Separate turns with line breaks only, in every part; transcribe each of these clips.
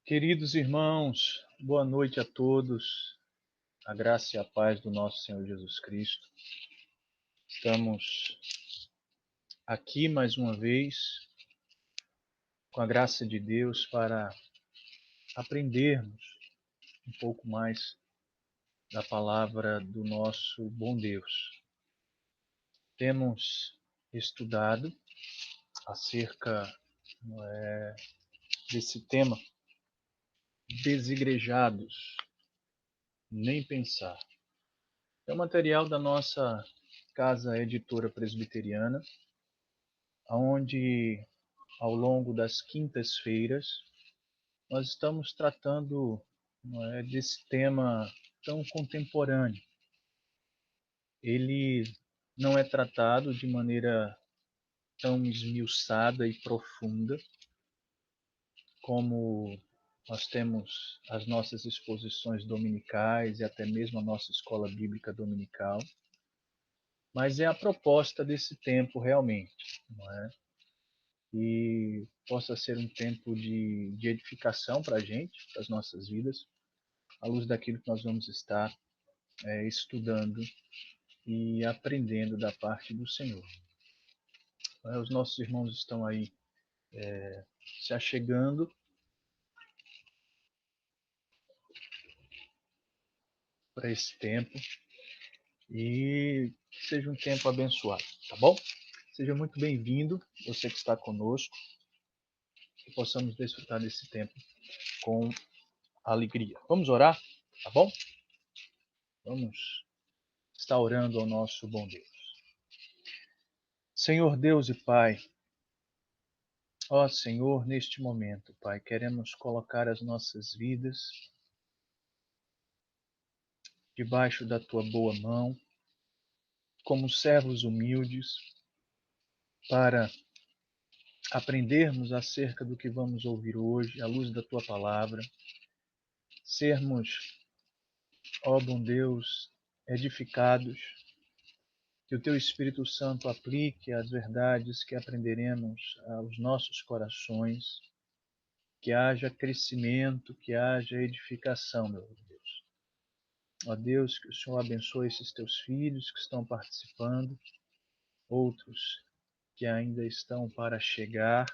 Queridos irmãos, boa noite a todos, a graça e a paz do nosso Senhor Jesus Cristo. Estamos aqui mais uma vez, com a graça de Deus, para aprendermos um pouco mais da palavra do nosso bom Deus. Temos estudado acerca desse tema, desigrejados, nem pensar. É o material da nossa casa editora presbiteriana, onde ao longo das quintas-feiras nós estamos tratando desse tema tão contemporâneo. Ele não é tratado de maneira tão esmiuçada e profunda como nós temos as nossas exposições dominicais e até mesmo a nossa escola bíblica dominical, mas é a proposta desse tempo realmente, não é? E possa ser um tempo de edificação para a gente, para as nossas vidas, à luz daquilo que nós vamos estar estudando e aprendendo da parte do Senhor. Os nossos irmãos estão aí se achegando para esse tempo e que seja um tempo abençoado, tá bom? Seja muito bem-vindo, você que está conosco, que possamos desfrutar desse tempo com alegria. Vamos orar, tá bom? Vamos estar orando ao nosso bom Deus. Senhor Deus e Pai, ó Senhor, neste momento, Pai, queremos colocar as nossas vidas debaixo da Tua boa mão, como servos humildes, para aprendermos acerca do que vamos ouvir hoje, à luz da Tua palavra, sermos, ó bom Deus, edificados, que o Teu Espírito Santo aplique as verdades que aprenderemos aos nossos corações, que haja crescimento, que haja edificação, meu Deus. Ó Deus, que o Senhor abençoe esses Teus filhos que estão participando, outros que ainda estão para chegar,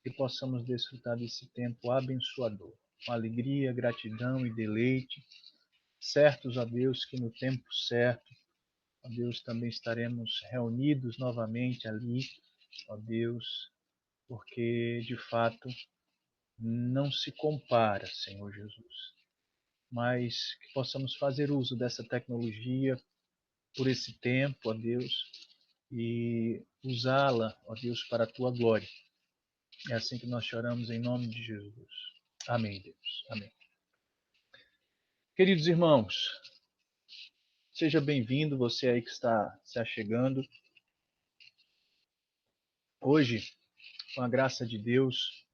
que possamos desfrutar desse tempo abençoador, com alegria, gratidão e deleite, certos, ó Deus, que no tempo certo, ó Deus, também estaremos reunidos novamente ali, ó Deus, porque de fato não se compara, Senhor Jesus, mas que possamos fazer uso dessa tecnologia por esse tempo, ó Deus, e usá-la, ó Deus, para a Tua glória. É assim que nós choramos em nome de Jesus. Amém, Deus. Amém. Queridos irmãos, seja bem-vindo, você aí que está se achegando. Hoje, com a graça de Deus,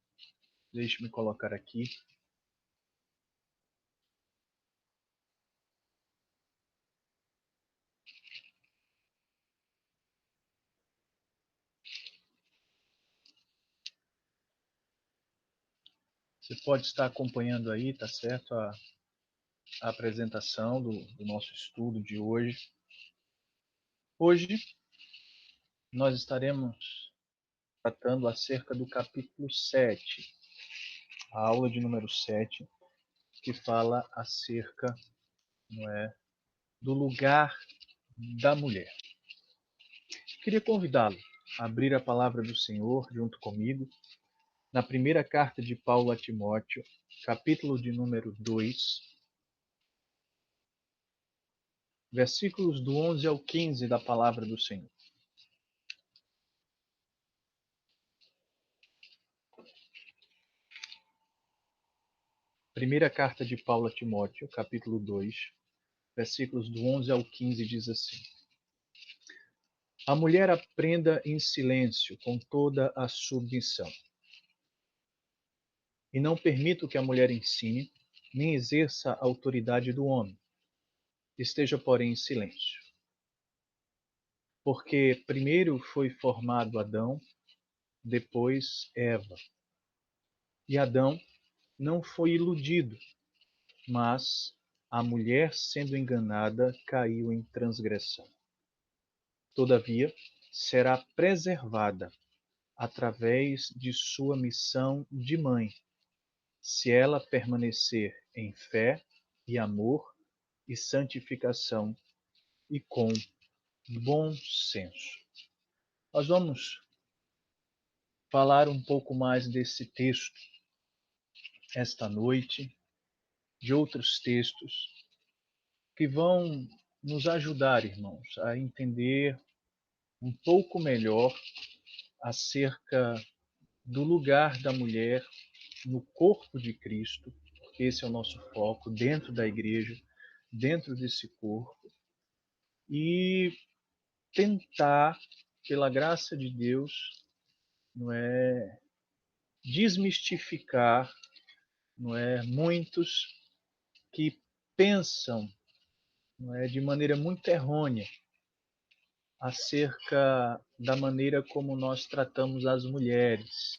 deixe-me colocar aqui. Você pode estar acompanhando aí, tá certo? A apresentação do nosso estudo de hoje. Hoje, nós estaremos tratando acerca do capítulo 7, a aula de número 7, que fala acerca, não é, do lugar da mulher. Queria convidá-lo a abrir a palavra do Senhor junto comigo na primeira carta de Paulo a Timóteo, capítulo de número 2, versículos do 11 ao 15 da palavra do Senhor. Primeira carta de Paulo a Timóteo, capítulo 2, versículos do 11 ao 15 diz assim: A mulher aprenda em silêncio com toda a submissão. E não permito que a mulher ensine, nem exerça a autoridade do homem. Esteja, porém, em silêncio. Porque primeiro foi formado Adão, depois Eva. E Adão não foi iludido, mas a mulher, sendo enganada, caiu em transgressão. Todavia, será preservada através de sua missão de mãe, se ela permanecer em fé e amor e santificação e com bom senso. Nós vamos falar um pouco mais desse texto esta noite, de outros textos que vão nos ajudar, irmãos, a entender um pouco melhor acerca do lugar da mulher no corpo de Cristo, porque esse é o nosso foco, dentro da igreja, dentro desse corpo, e tentar, pela graça de Deus, não é, desmistificar, não é, muitos que pensam, não é, de maneira muito errônea acerca da maneira como nós tratamos as mulheres,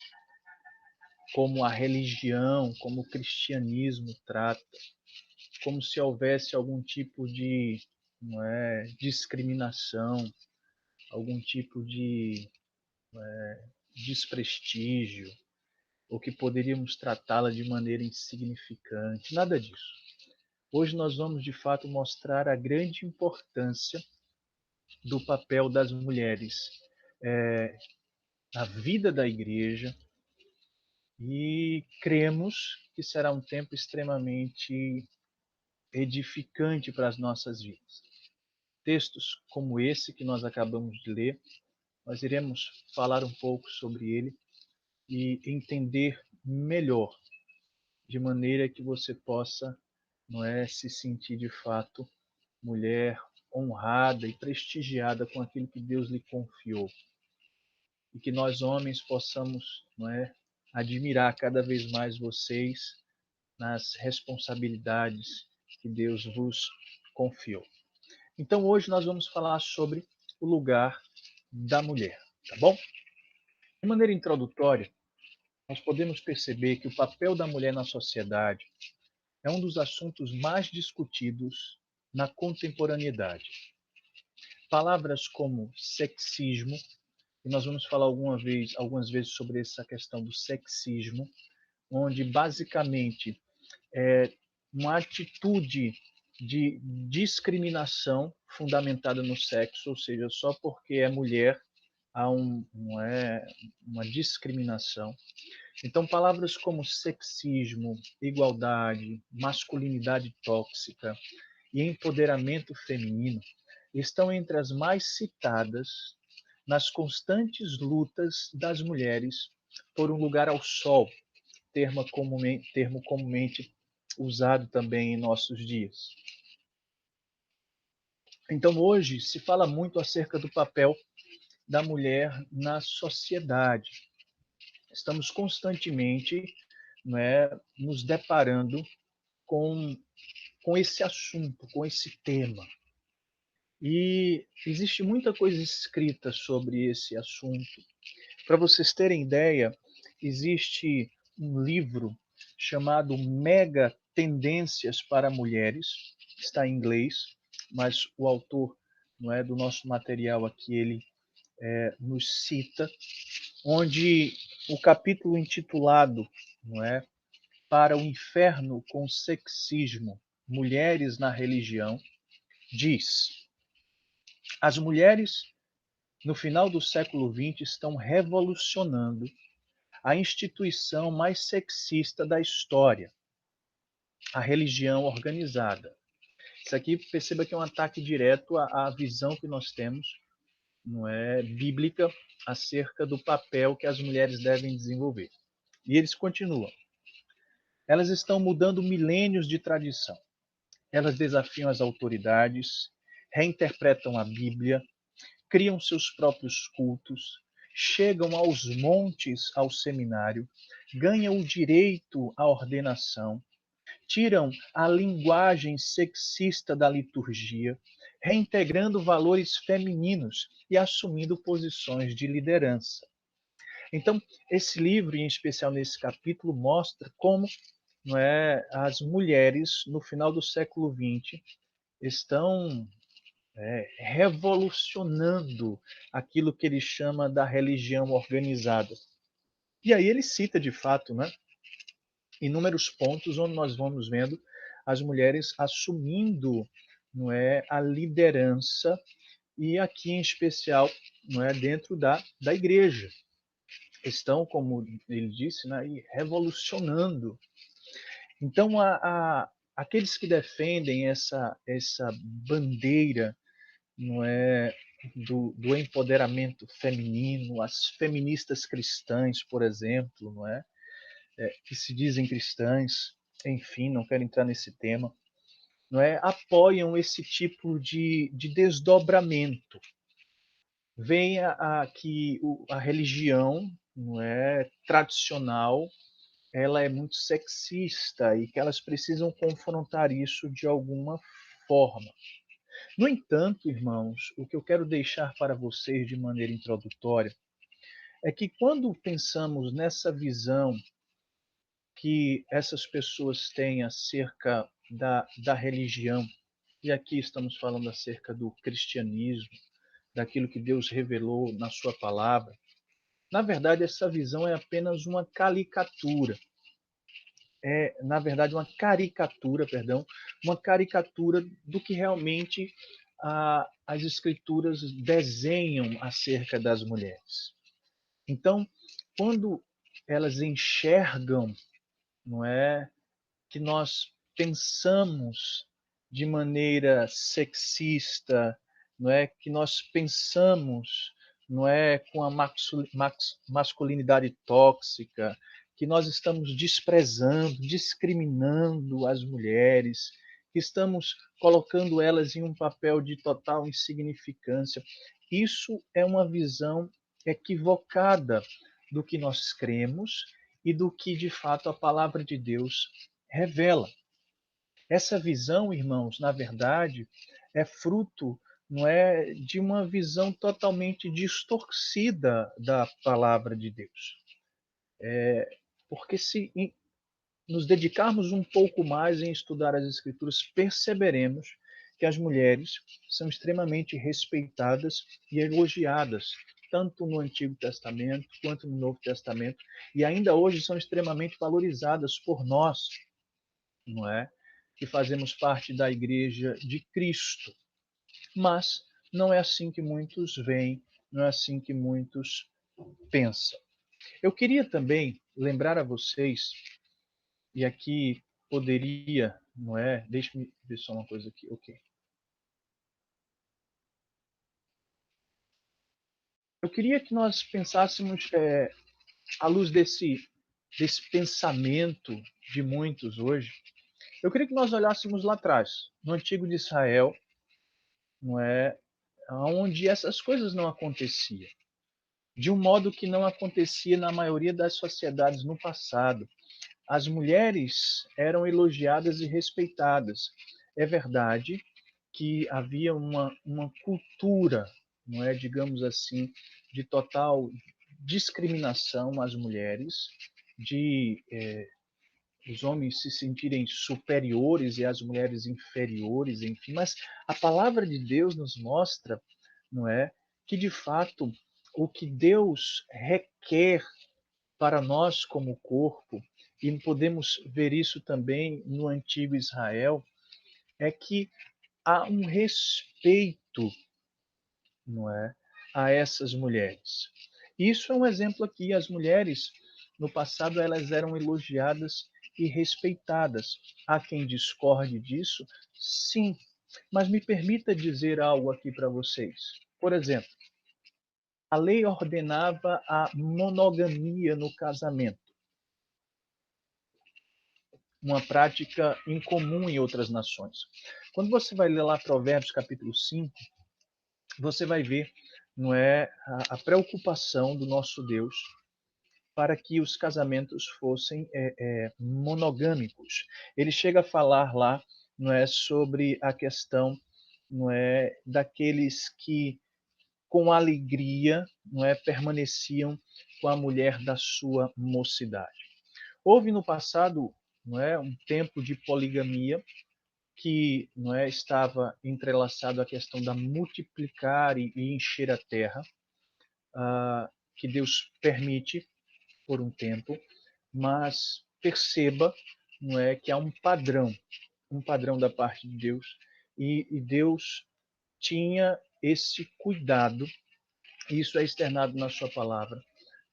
como a religião, como o cristianismo trata, como se houvesse algum tipo de, não é, discriminação, algum tipo de desprestígio, ou que poderíamos tratá-la de maneira insignificante. Nada disso. Hoje nós vamos, de fato, mostrar a grande importância do papel das mulheres na vida da igreja, e cremos que será um tempo extremamente edificante para as nossas vidas. Textos como esse que nós acabamos de ler, nós iremos falar um pouco sobre ele e entender melhor, de maneira que você possa, não é, se sentir de fato mulher honrada e prestigiada com aquilo que Deus lhe confiou. E que nós homens possamos, não é, admirar cada vez mais vocês nas responsabilidades que Deus vos confiou. Então hoje nós vamos falar sobre o lugar da mulher, tá bom? De maneira introdutória, nós podemos perceber que o papel da mulher na sociedade é um dos assuntos mais discutidos na contemporaneidade. Palavras como sexismo, e nós vamos falar algumas vezes sobre essa questão do sexismo, onde basicamente é uma atitude de discriminação fundamentada no sexo, ou seja, só porque é mulher há uma discriminação. Então, palavras como sexismo, igualdade, masculinidade tóxica e empoderamento feminino estão entre as mais citadas nas constantes lutas das mulheres por um lugar ao sol, termo comumente usado também em nossos dias. Então, hoje se fala muito acerca do papel da mulher na sociedade. Estamos constantemente, né, nos deparando com, com esse assunto, com esse tema. E existe muita coisa escrita sobre esse assunto. Para vocês terem ideia, existe um livro chamado Mega Tendências para Mulheres, está em inglês, mas o autor, não é, do nosso material aqui, ele nos cita, onde o capítulo intitulado, não é, Para o Inferno com Sexismo, Mulheres na Religião, diz: as mulheres no final do século XX estão revolucionando a instituição mais sexista da história, a religião organizada. Isso aqui, perceba que é um ataque direto à visão que nós temos, não é, bíblica, acerca do papel que as mulheres devem desenvolver. E eles continuam. Elas estão mudando milênios de tradição. Elas desafiam as autoridades, reinterpretam a Bíblia, criam seus próprios cultos, chegam aos montes ao seminário, ganham o direito à ordenação, tiram a linguagem sexista da liturgia, reintegrando valores femininos e assumindo posições de liderança. Então, esse livro, em especial nesse capítulo, mostra como não é, as mulheres no final do século XX estão revolucionando aquilo que ele chama da religião organizada. E aí ele cita, de fato, né, inúmeros pontos onde nós vamos vendo as mulheres assumindo, não é, a liderança, e aqui em especial, não é, dentro da igreja. Estão, como ele disse, né, revolucionando. Então, aqueles que defendem essa bandeira, não é, do empoderamento feminino, as feministas cristãs, por exemplo, não é, que se dizem cristãs, enfim, não quero entrar nesse tema, não é, apoiam esse tipo de desdobramento. Vem que a religião, não é, tradicional, ela é muito sexista e que elas precisam confrontar isso de alguma forma. No entanto, irmãos, o que eu quero deixar para vocês de maneira introdutória é que quando pensamos nessa visão que essas pessoas têm acerca da religião, e aqui estamos falando acerca do cristianismo, daquilo que Deus revelou na sua palavra, na verdade, essa visão é apenas uma caricatura. Na verdade, uma caricatura, perdão, uma caricatura do que realmente as escrituras desenham acerca das mulheres. Então, quando elas enxergam, não é, que nós pensamos de maneira sexista, não é, que nós pensamos, não é, com a masculinidade tóxica, que nós estamos desprezando, discriminando as mulheres, que estamos colocando elas em um papel de total insignificância. Isso é uma visão equivocada do que nós cremos e do que de fato a palavra de Deus revela. Essa visão, irmãos, na verdade, é fruto, não é, de uma visão totalmente distorcida da palavra de Deus. Porque se nos dedicarmos um pouco mais em estudar as escrituras, perceberemos que as mulheres são extremamente respeitadas e elogiadas, tanto no Antigo Testamento quanto no Novo Testamento, e ainda hoje são extremamente valorizadas por nós, não é? Que fazemos parte da Igreja de Cristo. Mas não é assim que muitos veem, não é assim que muitos pensam. Eu queria também lembrar a vocês, e aqui poderia, não é? Deixe-me ver só uma coisa aqui, ok. Eu queria que nós pensássemos, à luz desse pensamento de muitos hoje, eu queria que nós olhássemos lá atrás, no Antigo de Israel, não é? Onde essas coisas não aconteciam, de um modo que não acontecia na maioria das sociedades no passado. As mulheres eram elogiadas e respeitadas. É verdade que havia uma cultura, não é, digamos assim, de total discriminação às mulheres, de os homens se sentirem superiores e as mulheres inferiores, enfim, mas a palavra de Deus nos mostra, não é, que de fato o que Deus requer para nós como corpo, e podemos ver isso também no antigo Israel, é que há um respeito, não é, a essas mulheres. Isso é um exemplo aqui. As mulheres, no passado, elas eram elogiadas e respeitadas. Há quem discorde disso? Sim. Mas me permita dizer algo aqui para vocês. Por exemplo, a lei ordenava a monogamia no casamento, uma prática incomum em outras nações. Quando você vai ler lá Provérbios capítulo 5, você vai ver, não é, a preocupação do nosso Deus para que os casamentos fossem monogâmicos. Ele chega a falar lá, não é, sobre a questão, não é, daqueles que com alegria, não é, permaneciam com a mulher da sua mocidade. Houve no passado não é, um tempo de poligamia que, não é, estava entrelaçado à questão da multiplicar e encher a terra, que Deus permite por um tempo, mas perceba, não é, que há um padrão da parte de Deus, e Deus tinha esse cuidado, e isso é externado na sua palavra,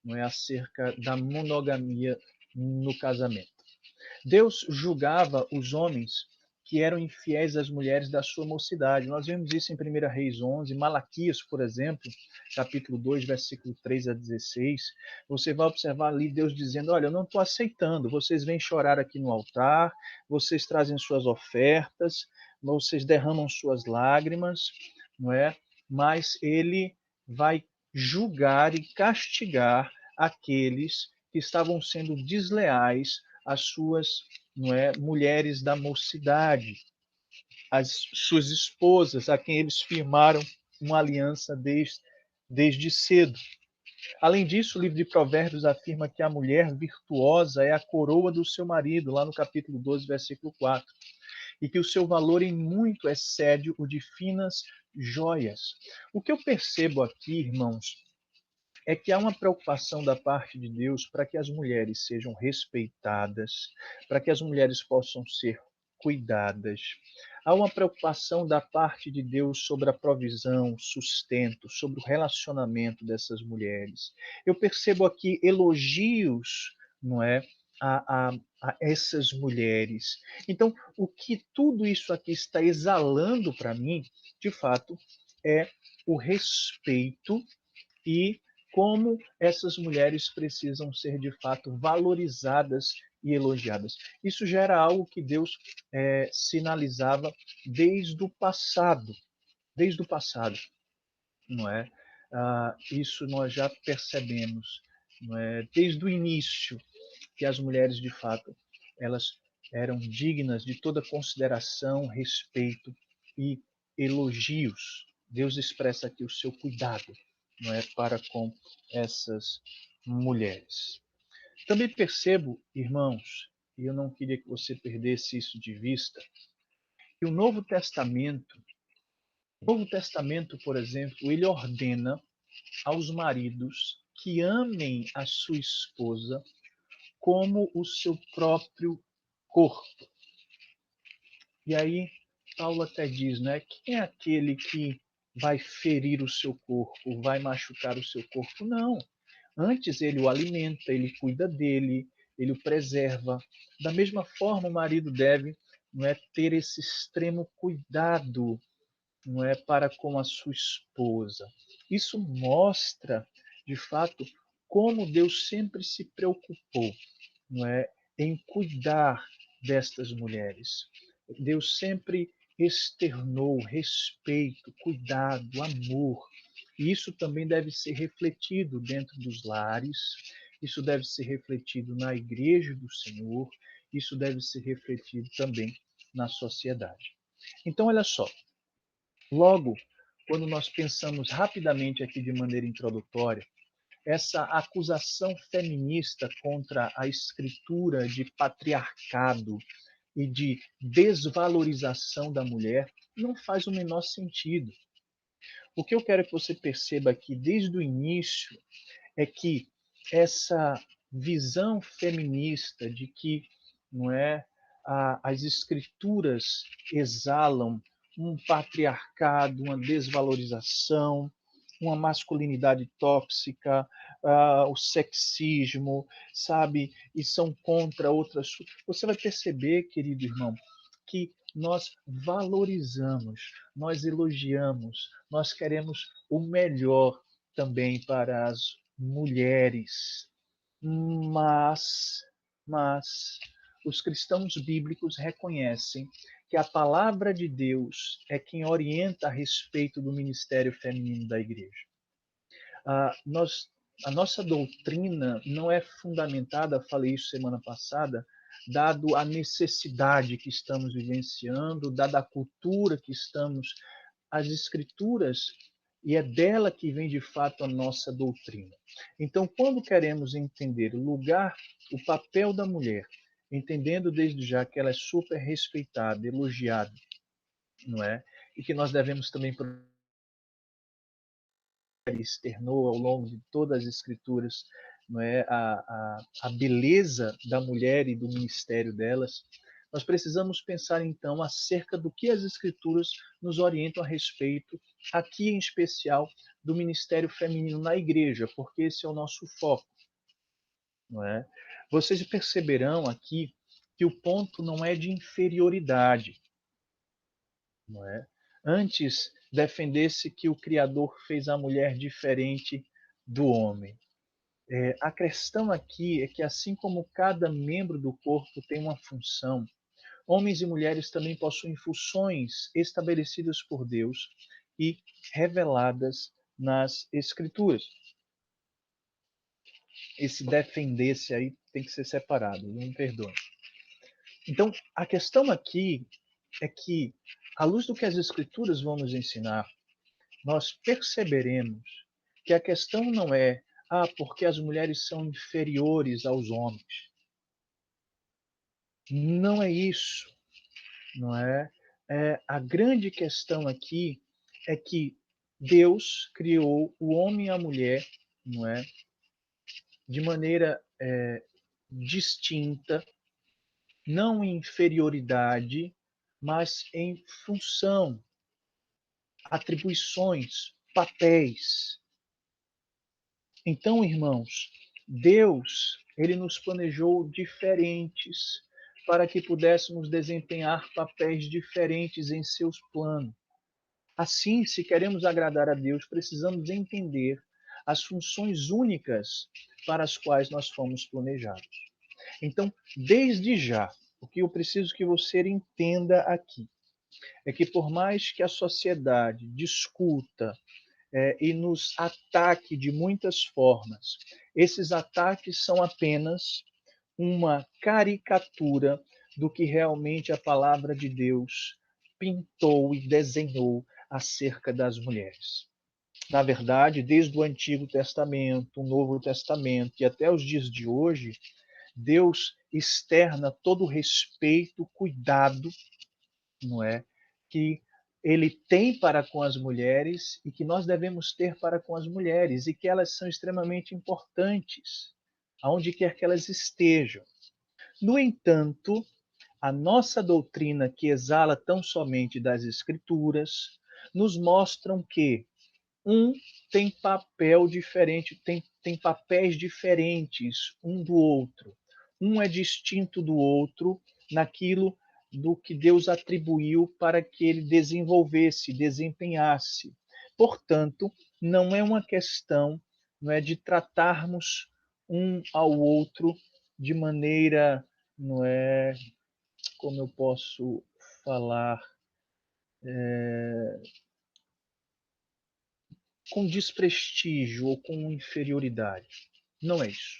não é, acerca da monogamia no casamento. Deus julgava os homens que eram infiéis às mulheres da sua mocidade. Nós vemos isso em 1 Reis 11, Malaquias, por exemplo, capítulo 2, versículo 3 a 16. Você vai observar ali Deus dizendo, olha, eu não estou aceitando, vocês vêm chorar aqui no altar, vocês trazem suas ofertas, vocês derramam suas lágrimas, não é? Mas ele vai julgar e castigar aqueles que estavam sendo desleais às suas, não é, mulheres da mocidade, as suas esposas, a quem eles firmaram uma aliança desde cedo. Além disso, o livro de Provérbios afirma que a mulher virtuosa é a coroa do seu marido, lá no capítulo 12, versículo 4, e que o seu valor em muito excede o de finas joias. O que eu percebo aqui, irmãos, é que há uma preocupação da parte de Deus para que as mulheres sejam respeitadas, para que as mulheres possam ser cuidadas. Há uma preocupação da parte de Deus sobre a provisão, sustento, sobre o relacionamento dessas mulheres. Eu percebo aqui elogios, não é, a, a, a essas mulheres. Então, o que tudo isso aqui está exalando para mim, de fato, é o respeito e como essas mulheres precisam ser de fato valorizadas e elogiadas. Isso já era algo que Deus sinalizava desde o passado, não é? Isso nós já percebemos, não é? Desde o início que as mulheres de fato elas eram dignas de toda consideração, respeito e elogios. Deus expressa aqui o seu cuidado, não é, para com essas mulheres. Também percebo, irmãos, e eu não queria que você perdesse isso de vista, que o Novo Testamento, por exemplo, ele ordena aos maridos que amem a sua esposa como o seu próprio corpo. E aí, Paulo até diz, né? Quem é aquele que vai ferir o seu corpo, vai machucar o seu corpo? Não. Antes ele o alimenta, ele cuida dele, ele o preserva. Da mesma forma, o marido deve, não é, ter esse extremo cuidado, não é, para com a sua esposa. Isso mostra, de fato, como Deus sempre se preocupou, não é, em cuidar destas mulheres. Deus sempre externou respeito, cuidado, amor. E isso também deve ser refletido dentro dos lares, isso deve ser refletido na igreja do Senhor, isso deve ser refletido também na sociedade. Então, olha só, logo, quando nós pensamos rapidamente aqui de maneira introdutória, essa acusação feminista contra a escritura de patriarcado e de desvalorização da mulher não faz o menor sentido. O que eu quero que você perceba aqui desde o início é que essa visão feminista de que, não é, as escrituras exalam um patriarcado, uma desvalorização, uma masculinidade tóxica, o sexismo, sabe, e são contra outras. Você vai perceber, querido irmão, que nós valorizamos, nós elogiamos, nós queremos o melhor também para as mulheres. Mas, mas os cristãos bíblicos reconhecem que a palavra de Deus é quem orienta a respeito do ministério feminino da igreja. Nós, a nossa doutrina não é fundamentada, falei isso semana passada, dado a necessidade que estamos vivenciando, dada a cultura que estamos, as escrituras, e é dela que vem de fato a nossa doutrina. Então, quando queremos entender o lugar, o papel da mulher entendendo desde já que ela é super respeitada, elogiada, não é? E que nós devemos também externou ao longo de todas as escrituras, não é, a beleza da mulher e do ministério delas. Nós precisamos pensar então acerca do que as escrituras nos orientam a respeito, aqui em especial do ministério feminino na igreja, porque esse é o nosso foco, não é? Vocês perceberão aqui que o ponto não é de inferioridade, não é? Antes defendesse que o Criador fez a mulher diferente do homem. A questão aqui é que, assim como cada membro do corpo tem uma função, homens e mulheres também possuem funções estabelecidas por Deus e reveladas nas Escrituras. Esse defender-se aí tem que ser separado, não me perdoe. Então, a questão aqui é que, à luz do que as Escrituras vão nos ensinar, nós perceberemos que a questão não é porque as mulheres são inferiores aos homens. Não é isso, não é? A grande questão aqui é que Deus criou o homem e a mulher, não é, de maneira distinta, não em inferioridade, mas em função, atribuições, papéis. Então, irmãos, Deus, ele nos planejou diferentes para que pudéssemos desempenhar papéis diferentes em seus planos. Assim, se queremos agradar a Deus, precisamos entender as funções únicas para as quais nós fomos planejados. Então, desde já, o que eu preciso que você entenda aqui é que, por mais que a sociedade discuta e nos ataque de muitas formas, esses ataques são apenas uma caricatura do que realmente a palavra de Deus pintou e desenhou acerca das mulheres. Na verdade, desde o Antigo Testamento, o Novo Testamento e até os dias de hoje, Deus externa todo o respeito, cuidado, não é, que ele tem para com as mulheres e que nós devemos ter para com as mulheres e que elas são extremamente importantes, aonde quer que elas estejam. No entanto, a nossa doutrina, que exala tão somente das Escrituras, nos mostram que um tem papel diferente, tem papéis diferentes um do outro. Um é distinto do outro naquilo do que Deus atribuiu para que ele desenvolvesse, desempenhasse. Portanto, não é uma questão, não é, de tratarmos um ao outro de maneira, não é, como eu posso falar, com desprestígio ou com inferioridade. Não é isso,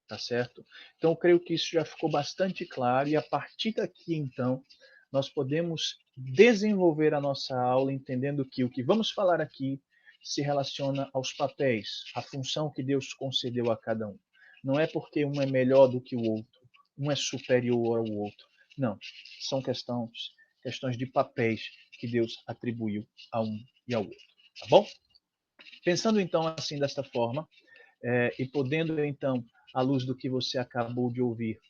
tá certo? Então, eu creio que isso já ficou bastante claro e a partir daqui, então, nós podemos desenvolver a nossa aula entendendo que o que vamos falar aqui se relaciona aos papéis, à função que Deus concedeu a cada um. Não é porque um é melhor do que o outro, um é superior ao outro. Não, são questões de papéis que Deus atribuiu a um e ao outro, tá bom? Pensando então assim desta forma, e podendo então, à luz do que você acabou de ouvir,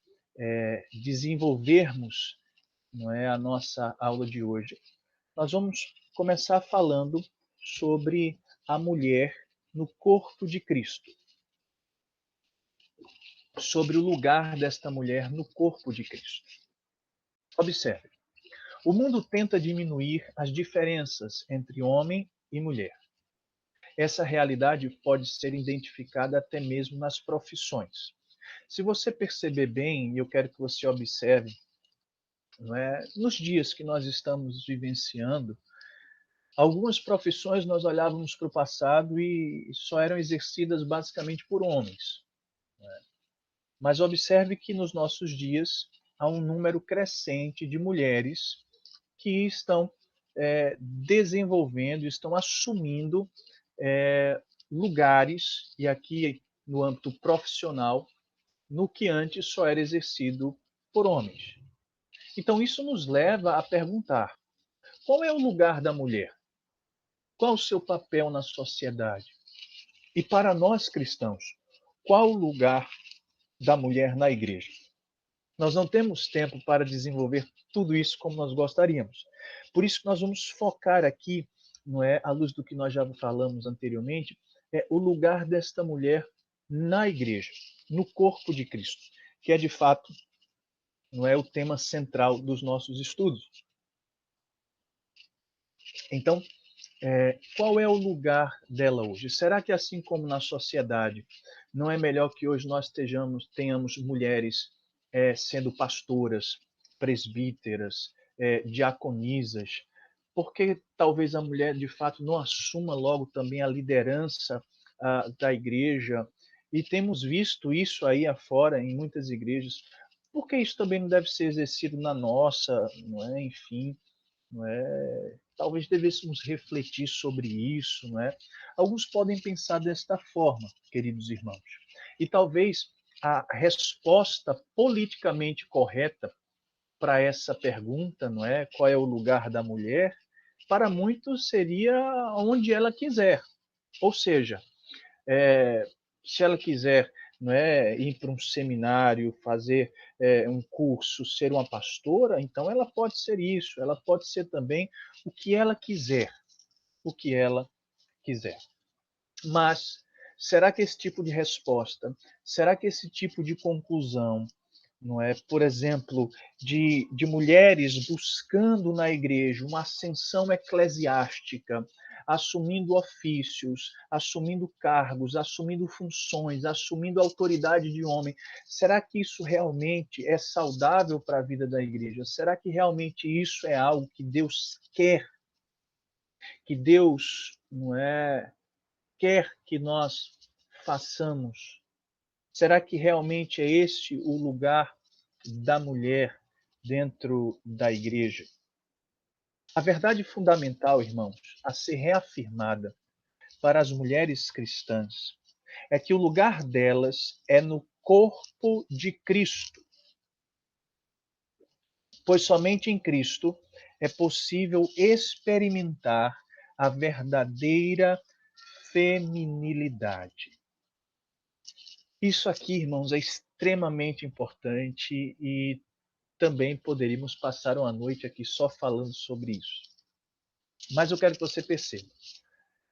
desenvolvermos, não é, a nossa aula de hoje, nós vamos começar falando sobre a mulher no corpo de Cristo, sobre o lugar desta mulher no corpo de Cristo. Observe, o mundo tenta diminuir as diferenças entre homem e mulher. Essa realidade pode ser identificada até mesmo nas profissões. Se você perceber bem, e eu quero que você observe, não é, nos dias que nós estamos vivenciando, algumas profissões nós olhávamos para o passado e só eram exercidas basicamente por homens. Mas observe que nos nossos dias há um número crescente de mulheres que estão desenvolvendo, estão assumindo lugares, e aqui no âmbito profissional, no que antes só era exercido por homens. Então, isso nos leva a perguntar: qual é o lugar da mulher? Qual o seu papel na sociedade? E para nós cristãos, qual o lugar da mulher na igreja? Nós não temos tempo para desenvolver tudo isso como nós gostaríamos. Por isso que nós vamos focar aqui, não é, à luz do que nós já falamos anteriormente, é o lugar desta mulher na igreja, no corpo de Cristo, que é de fato, não é o tema central dos nossos estudos. Então, qual é o lugar dela hoje? Será que assim como na sociedade, não é melhor que hoje nós tenhamos mulheres sendo pastoras, presbíteras, diaconisas? Porque talvez a mulher de fato não assuma logo também a liderança da igreja? E temos visto isso aí afora em muitas igrejas. Por que isso também não deve ser exercido na nossa, não é? Enfim, não é? Talvez devêssemos refletir sobre isso, não é? Alguns podem pensar desta forma, queridos irmãos. E talvez a resposta politicamente correta para essa pergunta, não é? Qual é o lugar da mulher? Para muitos seria onde ela quiser. Ou seja, se ela quiser, não é, ir para um seminário, fazer um curso, ser uma pastora, então ela pode ser isso, ela pode ser também o que ela quiser, o que ela quiser. Mas será que esse tipo de resposta, será que esse tipo de conclusão, não é, por exemplo, de mulheres buscando na igreja uma ascensão eclesiástica, assumindo ofícios, assumindo cargos, assumindo funções, assumindo autoridade de homem, será que isso realmente é saudável para a vida da igreja? Será que realmente isso é algo que Deus quer, que Deus, não é, quer que nós façamos? Será que realmente é este o lugar da mulher dentro da igreja? A verdade fundamental, irmãos, a ser reafirmada para as mulheres cristãs é que o lugar delas é no corpo de Cristo, pois somente em Cristo é possível experimentar a verdadeira feminilidade. Isso aqui, irmãos, é extremamente importante e também poderíamos passar uma noite aqui só falando sobre isso. Mas eu quero que você perceba.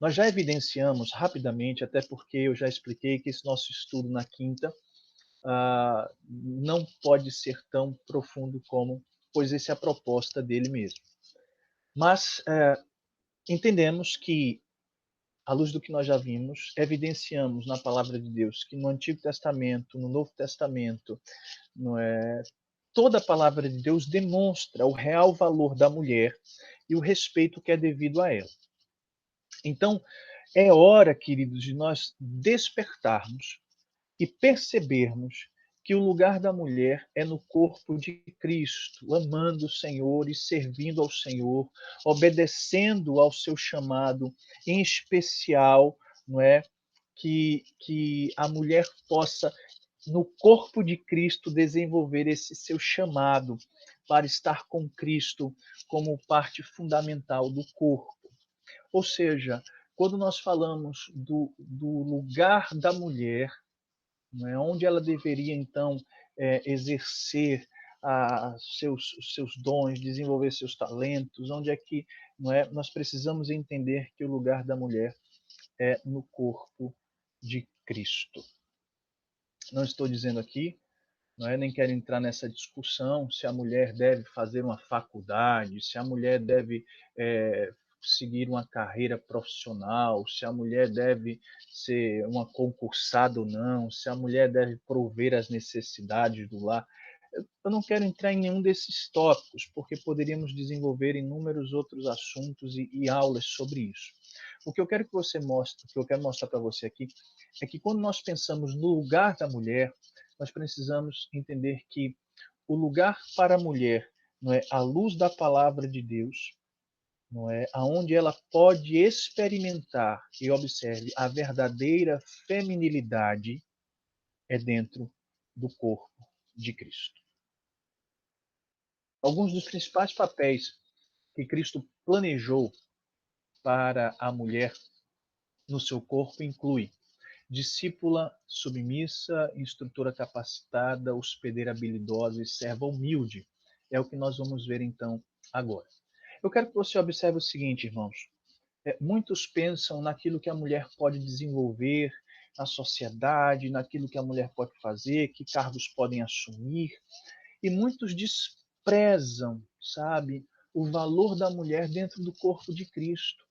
Nós já evidenciamos rapidamente, até porque eu já expliquei que esse nosso estudo na quinta não pode ser tão profundo como, pois essa é a proposta dele mesmo. Mas entendemos que, à luz do que nós já vimos, evidenciamos na palavra de Deus que no Antigo Testamento, no Novo Testamento, não é, toda a palavra de Deus demonstra o real valor da mulher e o respeito que é devido a ela. Então, é hora, queridos, de nós despertarmos e percebermos que o lugar da mulher é no corpo de Cristo, amando o Senhor e servindo ao Senhor, obedecendo ao seu chamado, em especial, não é, que a mulher possa no corpo de Cristo desenvolver esse seu chamado para estar com Cristo como parte fundamental do corpo. Ou seja, quando nós falamos do lugar da mulher, né, onde ela deveria então exercer os seus dons, desenvolver seus talentos, onde é que não é, nós precisamos entender que o lugar da mulher é no corpo de Cristo. Não estou dizendo aqui, não é, nem quero entrar nessa discussão se a mulher deve fazer uma faculdade, se a mulher deve seguir uma carreira profissional, se a mulher deve ser uma concursada ou não, se a mulher deve prover as necessidades do lar. Eu não quero entrar em nenhum desses tópicos, porque poderíamos desenvolver inúmeros outros assuntos e aulas sobre isso. O que eu quero que você mostre, o que eu quero mostrar para você aqui, é que quando nós pensamos no lugar da mulher, nós precisamos entender que o lugar para a mulher, não é, à luz da palavra de Deus, não é, aonde ela pode experimentar e observe a verdadeira feminilidade é dentro do corpo de Cristo. Alguns dos principais papéis que Cristo planejou para a mulher no seu corpo inclui discípula submissa, instrutora capacitada, hospedeira habilidosa e serva humilde. É o que nós vamos ver então agora. Eu quero que você observe o seguinte, irmãos. Muitos pensam naquilo que a mulher pode desenvolver na sociedade, naquilo que a mulher pode fazer, que cargos podem assumir, e muitos desprezam, sabe, o valor da mulher dentro do corpo de Cristo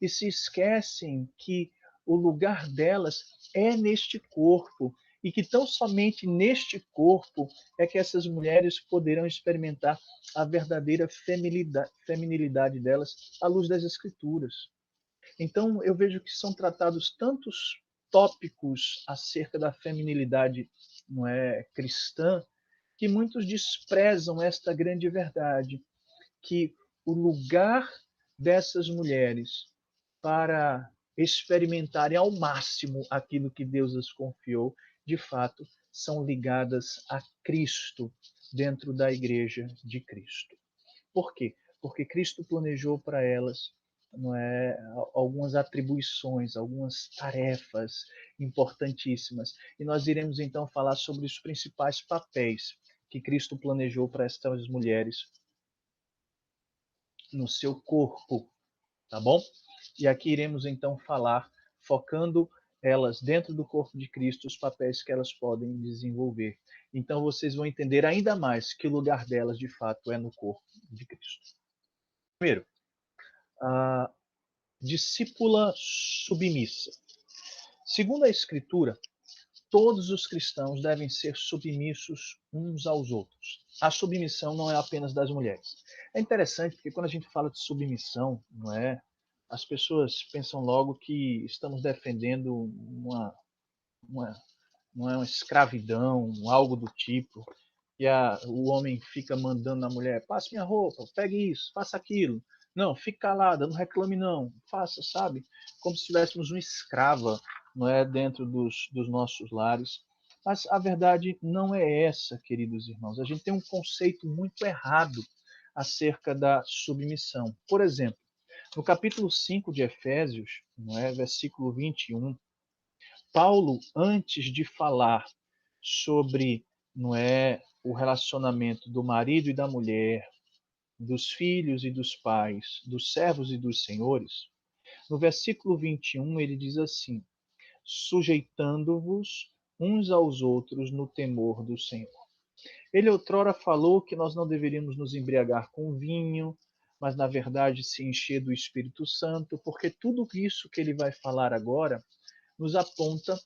e se esquecem que o lugar delas é neste corpo e que tão somente neste corpo é que essas mulheres poderão experimentar a verdadeira feminilidade delas à luz das Escrituras. Então, eu vejo que são tratados tantos tópicos acerca da feminilidade, não é, cristã, que muitos desprezam esta grande verdade, que o lugar dessas mulheres para experimentarem ao máximo aquilo que Deus as confiou, de fato, são ligadas a Cristo dentro da igreja de Cristo. Por quê? Porque Cristo planejou para elas, não é, algumas atribuições, algumas tarefas importantíssimas. E nós iremos então falar sobre os principais papéis que Cristo planejou para estas mulheres no seu corpo, tá bom? E aqui iremos então falar, focando elas dentro do corpo de Cristo, os papéis que elas podem desenvolver. Então vocês vão entender ainda mais que o lugar delas de fato é no corpo de Cristo. Primeiro, a discípula submissa. Segundo a Escritura, todos os cristãos devem ser submissos uns aos outros. A submissão não é apenas das mulheres. É interessante porque quando a gente fala de submissão, não é? As pessoas pensam logo que estamos defendendo uma, não é uma escravidão, algo do tipo, e o homem fica mandando na mulher, passe minha roupa, pegue isso, faça aquilo. Não, fique calada, não reclame não, faça, sabe? Como se tivéssemos uma escrava, não é, dentro dos nossos lares. Mas a verdade não é essa, queridos irmãos. A gente tem um conceito muito errado acerca da submissão. Por exemplo, no capítulo 5 de Efésios, não é, versículo 21, Paulo, antes de falar sobre, não é, o relacionamento do marido e da mulher, dos filhos e dos pais, dos servos e dos senhores, no versículo 21 ele diz assim: sujeitando-vos uns aos outros no temor do Senhor. Ele outrora falou que nós não deveríamos nos embriagar com vinho, mas na verdade se encher do Espírito Santo, porque tudo isso que ele vai falar agora nos aponta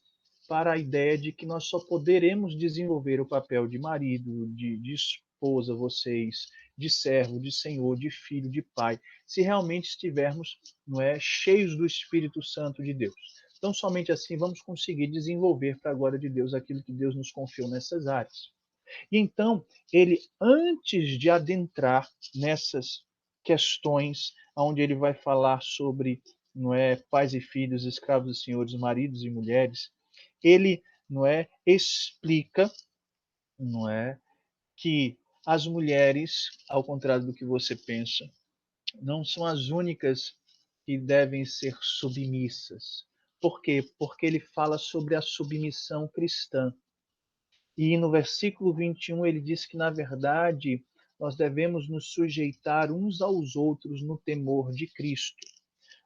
para a ideia de que nós só poderemos desenvolver o papel de marido, de esposa, vocês, de servo, de senhor, de filho, de pai, se realmente estivermos, não é, cheios do Espírito Santo de Deus. Então, somente assim vamos conseguir desenvolver para a glória de Deus aquilo que Deus nos confiou nessas áreas. E então, ele, antes de adentrar nessas questões, onde ele vai falar sobre, não é, pais e filhos, escravos e senhores, maridos e mulheres, ele, não é, explica, não é, que as mulheres, ao contrário do que você pensa, não são as únicas que devem ser submissas. Por quê? Porque ele fala sobre a submissão cristã. E no versículo 21 ele diz que, na verdade, nós devemos nos sujeitar uns aos outros no temor de Cristo.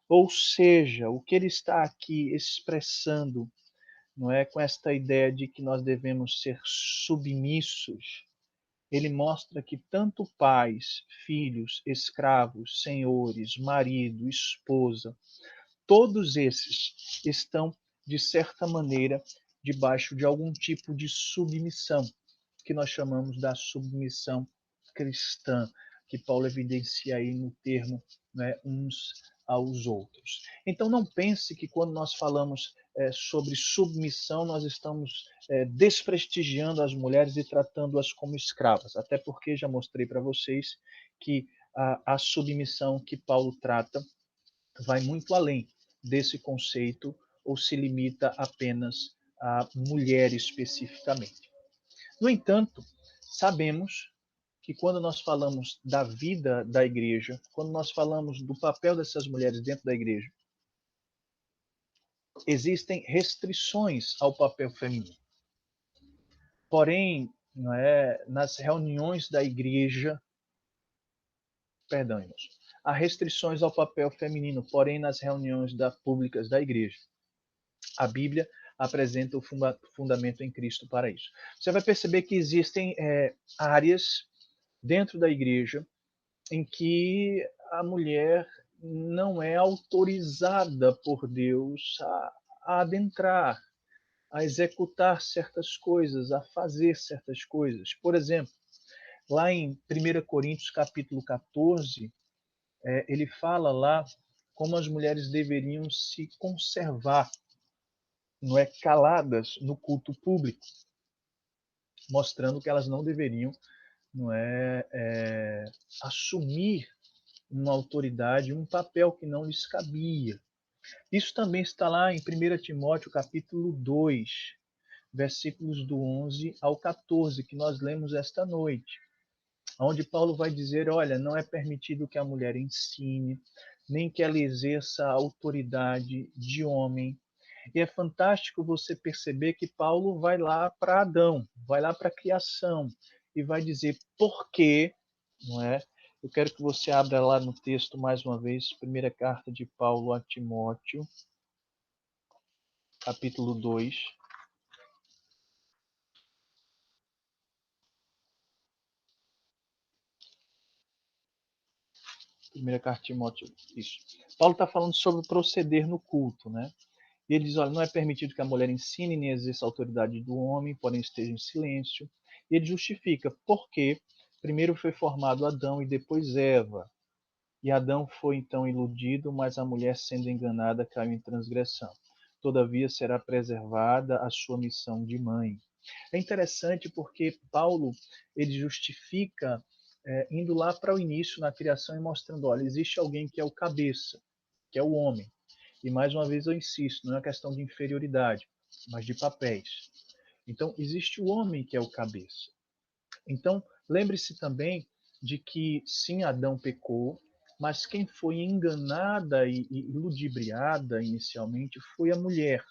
Ou seja, o que ele está aqui expressando, não é, com esta ideia de que nós devemos ser submissos, ele mostra que tanto pais, filhos, escravos, senhores, marido, esposa, todos esses estão, de certa maneira, debaixo de algum tipo de submissão, que nós chamamos da submissão cristã, que Paulo evidencia aí no termo, né, uns aos outros. Então não pense que quando nós falamos sobre submissão, nós estamos desprestigiando as mulheres e tratando-as como escravas, até porque já mostrei para vocês que a submissão que Paulo trata vai muito além desse conceito ou se limita apenas à mulher especificamente. No entanto, sabemos que quando nós falamos da vida da igreja, quando nós falamos do papel dessas mulheres dentro da igreja, existem restrições ao papel feminino. Porém, não é, nas reuniões da igreja, perdão, irmãos, há restrições ao papel feminino, porém nas reuniões públicas da igreja, a Bíblia apresenta o fundamento em Cristo para isso. Você vai perceber que existem áreas dentro da igreja em que a mulher não é autorizada por Deus a adentrar, a executar certas coisas, a fazer certas coisas. Por exemplo, lá em 1 Coríntios capítulo 14, ele fala lá como as mulheres deveriam se conservar, não é, caladas no culto público, mostrando que elas não deveriam, não assumir uma autoridade, um papel que não lhes cabia. Isso também está lá em 1 Timóteo capítulo 2, versículos do 11 ao 14, que nós lemos esta noite, onde Paulo vai dizer, olha, não é permitido que a mulher ensine, nem que ela exerça a autoridade de homem. E é fantástico você perceber que Paulo vai lá para Adão, vai lá para a criação, e vai dizer por quê, não é? Eu quero que você abra lá no texto mais uma vez, primeira carta de Paulo a Timóteo, capítulo 2. Primeira carta de Timóteo, isso. Paulo está falando sobre o proceder no culto, né? E ele diz, olha, não é permitido que a mulher ensine nem exerça a autoridade do homem, porém esteja em silêncio. E ele justifica, porque primeiro foi formado Adão e depois Eva. E Adão foi então iludido, mas a mulher, sendo enganada, caiu em transgressão. Todavia será preservada a sua missão de mãe. É interessante porque Paulo ele justifica indo lá para o início na criação e mostrando, olha, existe alguém que é o cabeça, que é o homem. E mais uma vez eu insisto, não é uma questão de inferioridade, mas de papéis. Então, existe o homem que é o cabeça. Então, lembre-se também de que, sim, Adão pecou, mas quem foi enganada e ludibriada inicialmente foi a mulher.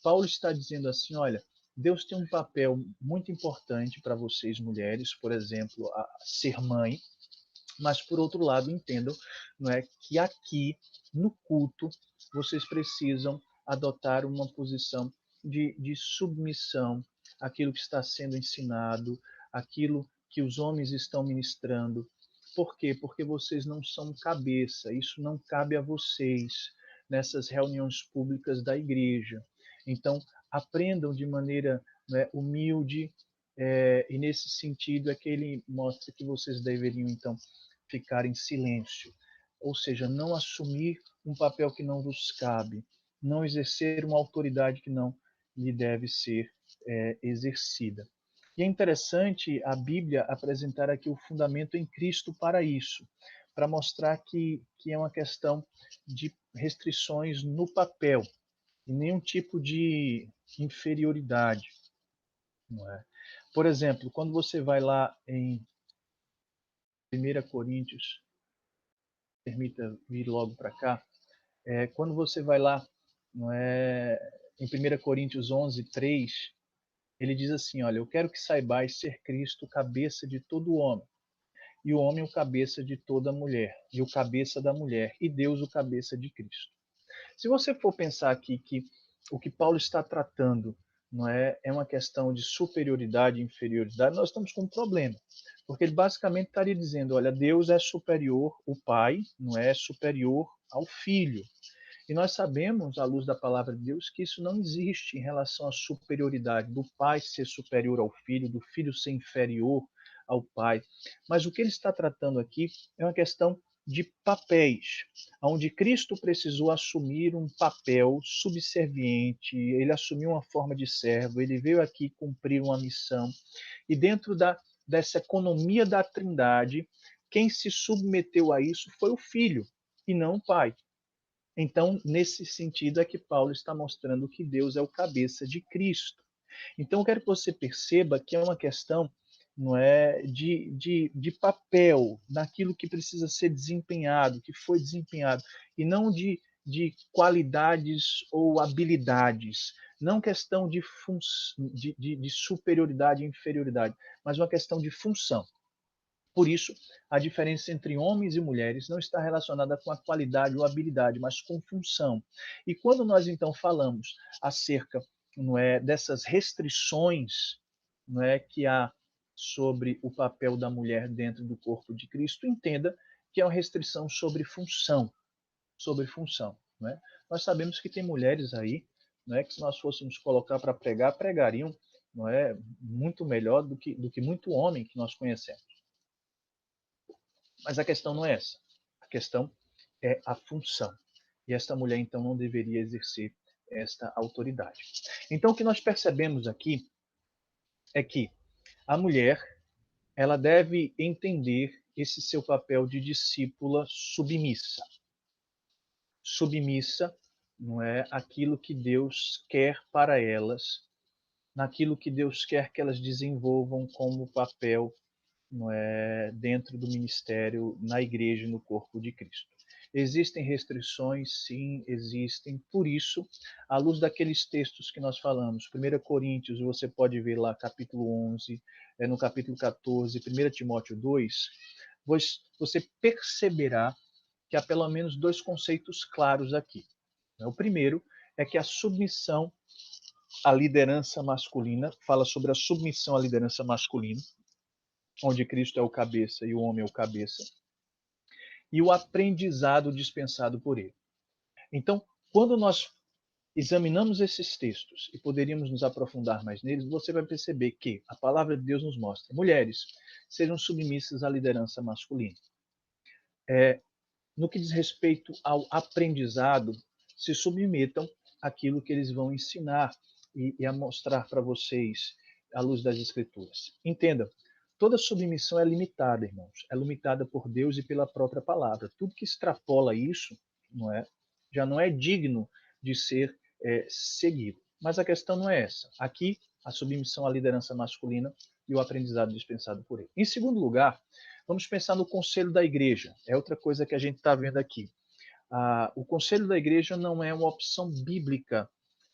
Paulo está dizendo assim, olha, Deus tem um papel muito importante para vocês mulheres, por exemplo, a ser mãe, mas por outro lado entendam, não é, que aqui no culto vocês precisam adotar uma posição de submissão àquilo que está sendo ensinado, àquilo que os homens estão ministrando. Por quê? Porque vocês não são cabeça, isso não cabe a vocês nessas reuniões públicas da igreja. Então, aprendam de maneira, né, humilde, e nesse sentido é que ele mostra que vocês deveriam, então, ficar em silêncio, ou seja, não assumir um papel que não vos cabe, não exercer uma autoridade que não lhe deve ser exercida. E é interessante a Bíblia apresentar aqui o fundamento em Cristo para isso, para mostrar que é uma questão de restrições no papel, e nenhum tipo de inferioridade. Não é? Por exemplo, quando você vai lá em 1 Coríntios, permita vir logo para cá, quando você vai lá, não é, em 1 Coríntios 11, 3, ele diz assim, olha, eu quero que saibais ser Cristo cabeça de todo homem, e o homem o cabeça de toda mulher, e o cabeça da mulher, e Deus o cabeça de Cristo. Se você for pensar aqui que o que Paulo está tratando não é uma questão de superioridade e inferioridade, nós estamos com um problema. Porque ele basicamente estaria dizendo, olha, Deus é superior, o Pai não é superior ao Filho. E nós sabemos, à luz da palavra de Deus, que isso não existe em relação à superioridade do Pai ser superior ao Filho, do Filho ser inferior ao Pai. Mas o que ele está tratando aqui é uma questão de papéis, onde Cristo precisou assumir um papel subserviente, ele assumiu uma forma de servo, ele veio aqui cumprir uma missão, e dentro dessa economia da Trindade, quem se submeteu a isso foi o Filho, e não o Pai. Então, nesse sentido é que Paulo está mostrando que Deus é o cabeça de Cristo. Então, eu quero que você perceba que é uma questão não é, de papel, naquilo que precisa ser desempenhado, que foi desempenhado, e não de qualidades ou habilidades, não questão de superioridade e inferioridade, mas uma questão de função. Por isso, a diferença entre homens e mulheres não está relacionada com a qualidade ou habilidade, mas com função. E quando nós então falamos acerca, não é, dessas restrições, não é, que há sobre o papel da mulher dentro do corpo de Cristo, entenda que é uma restrição sobre função, não é? Nós sabemos que tem mulheres aí, não é, que se nós fôssemos colocar para pregar, pregariam, não é, muito melhor do que muito homem que nós conhecemos. Mas a questão não é essa. A questão é a função. E esta mulher, então, não deveria exercer esta autoridade. Então, o que nós percebemos aqui é que a mulher, ela deve entender esse seu papel de discípula submissa. Submissa não é aquilo que Deus quer para elas, naquilo que Deus quer que elas desenvolvam como papel, não é, dentro do ministério, na igreja, no corpo de Cristo. Existem restrições? Sim, existem. Por isso, à luz daqueles textos que nós falamos, 1 Coríntios, você pode ver lá, capítulo 11, no capítulo 14, 1 Timóteo 2, você perceberá que há pelo menos dois conceitos claros aqui. O primeiro é que a submissão à liderança masculina, fala sobre a submissão à liderança masculina, onde Cristo é o cabeça e o homem é o cabeça, e o aprendizado dispensado por ele. Então, quando nós examinamos esses textos e poderíamos nos aprofundar mais neles, você vai perceber que a palavra de Deus nos mostra: mulheres, sejam submissas à liderança masculina. No que diz respeito ao aprendizado, se submetam àquilo que eles vão ensinar e a mostrar para vocês à luz das Escrituras. Entenda, toda submissão é limitada, irmãos. É limitada por Deus e pela própria palavra. Tudo que extrapola isso, não é, já não é digno de ser seguido. Mas a questão não é essa. Aqui, a submissão à liderança masculina e o aprendizado dispensado por ele. Em segundo lugar, vamos pensar no conselho da igreja. É outra coisa que a gente está vendo aqui. O conselho da igreja não é uma opção bíblica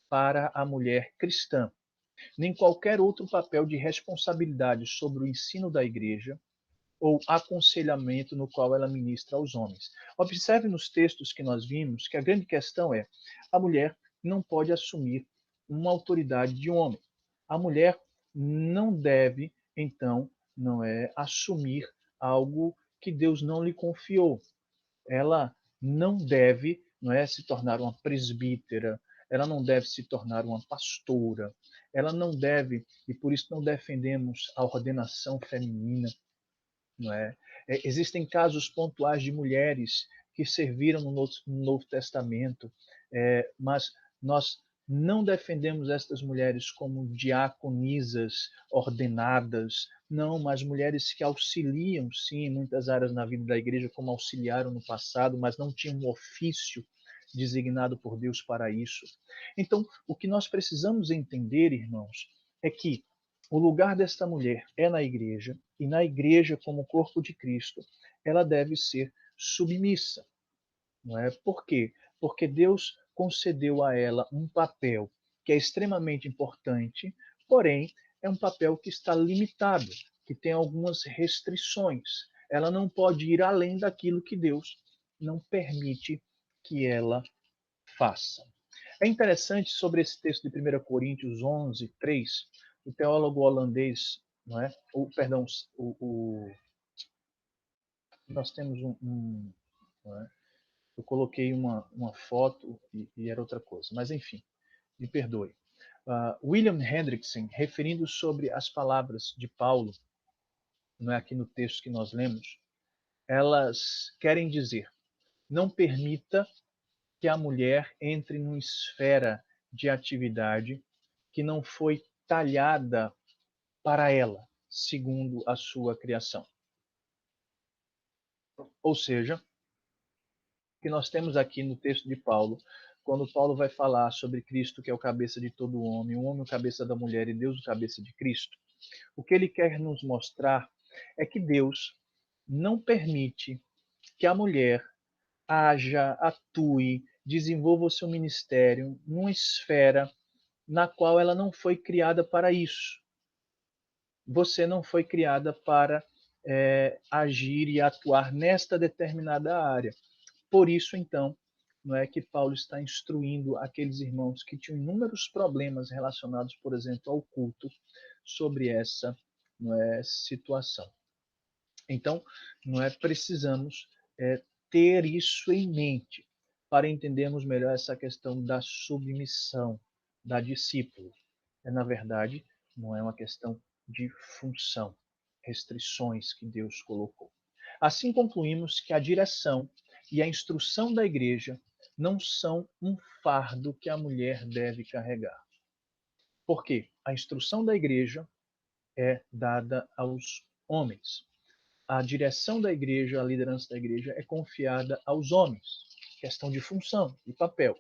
para a mulher cristã, nem qualquer outro papel de responsabilidade sobre o ensino da igreja ou aconselhamento no qual ela ministra aos homens. Observe nos textos que nós vimos que a grande questão é: a mulher não pode assumir uma autoridade de homem. A mulher não deve, então, não é assumir algo que Deus não lhe confiou. Ela não deve, não é, se tornar uma presbítera, ela não deve se tornar uma pastora, ela não deve, e por isso não defendemos a ordenação feminina, não é? Existem casos pontuais de mulheres que serviram no Novo Testamento, mas nós não defendemos estas mulheres como diaconisas ordenadas, não, mas mulheres que auxiliam, sim, em muitas áreas na vida da igreja, como auxiliaram no passado, mas não tinham um ofício designado por Deus para isso. Então, o que nós precisamos entender, irmãos, é que o lugar desta mulher é na igreja, e na igreja, como corpo de Cristo, ela deve ser submissa. Não é? Por quê? Porque Deus concedeu a ela um papel que é extremamente importante, porém é um papel que está limitado, que tem algumas restrições. Ela não pode ir além daquilo que Deus não permite que ela faça. É interessante sobre esse texto de 1 Coríntios 11, 3, o teólogo holandês, não é? Perdão, nós temos não é? Eu coloquei uma foto e era outra coisa, mas enfim, me perdoe. William Hendrickson, referindo sobre as palavras de Paulo, não é, aqui no texto que nós lemos, elas querem dizer: não permita que a mulher entre numa esfera de atividade que não foi talhada para ela, segundo a sua criação. Ou seja, o que nós temos aqui no texto de Paulo, quando Paulo vai falar sobre Cristo, que é o cabeça de todo homem, o homem o cabeça da mulher e Deus o cabeça de Cristo, O que ele quer nos mostrar é que Deus não permite que a mulher haja, atue, desenvolva o seu ministério numa esfera na qual ela não foi criada para isso. Você não foi criada para agir e atuar nesta determinada área. Por isso, então, não é que Paulo está instruindo aqueles irmãos que tinham inúmeros problemas relacionados, por exemplo, ao culto, sobre essa situação. Então, não é precisamos ter isso em mente para entendermos melhor essa questão da submissão da discípula. Na verdade, não é uma questão de função, restrições que Deus colocou. Assim concluímos que a direção e a instrução da igreja não são um fardo que a mulher deve carregar. Por quê? A instrução da igreja é dada aos homens. A direção da igreja, a liderança da igreja é confiada aos homens. Questão de função e papel.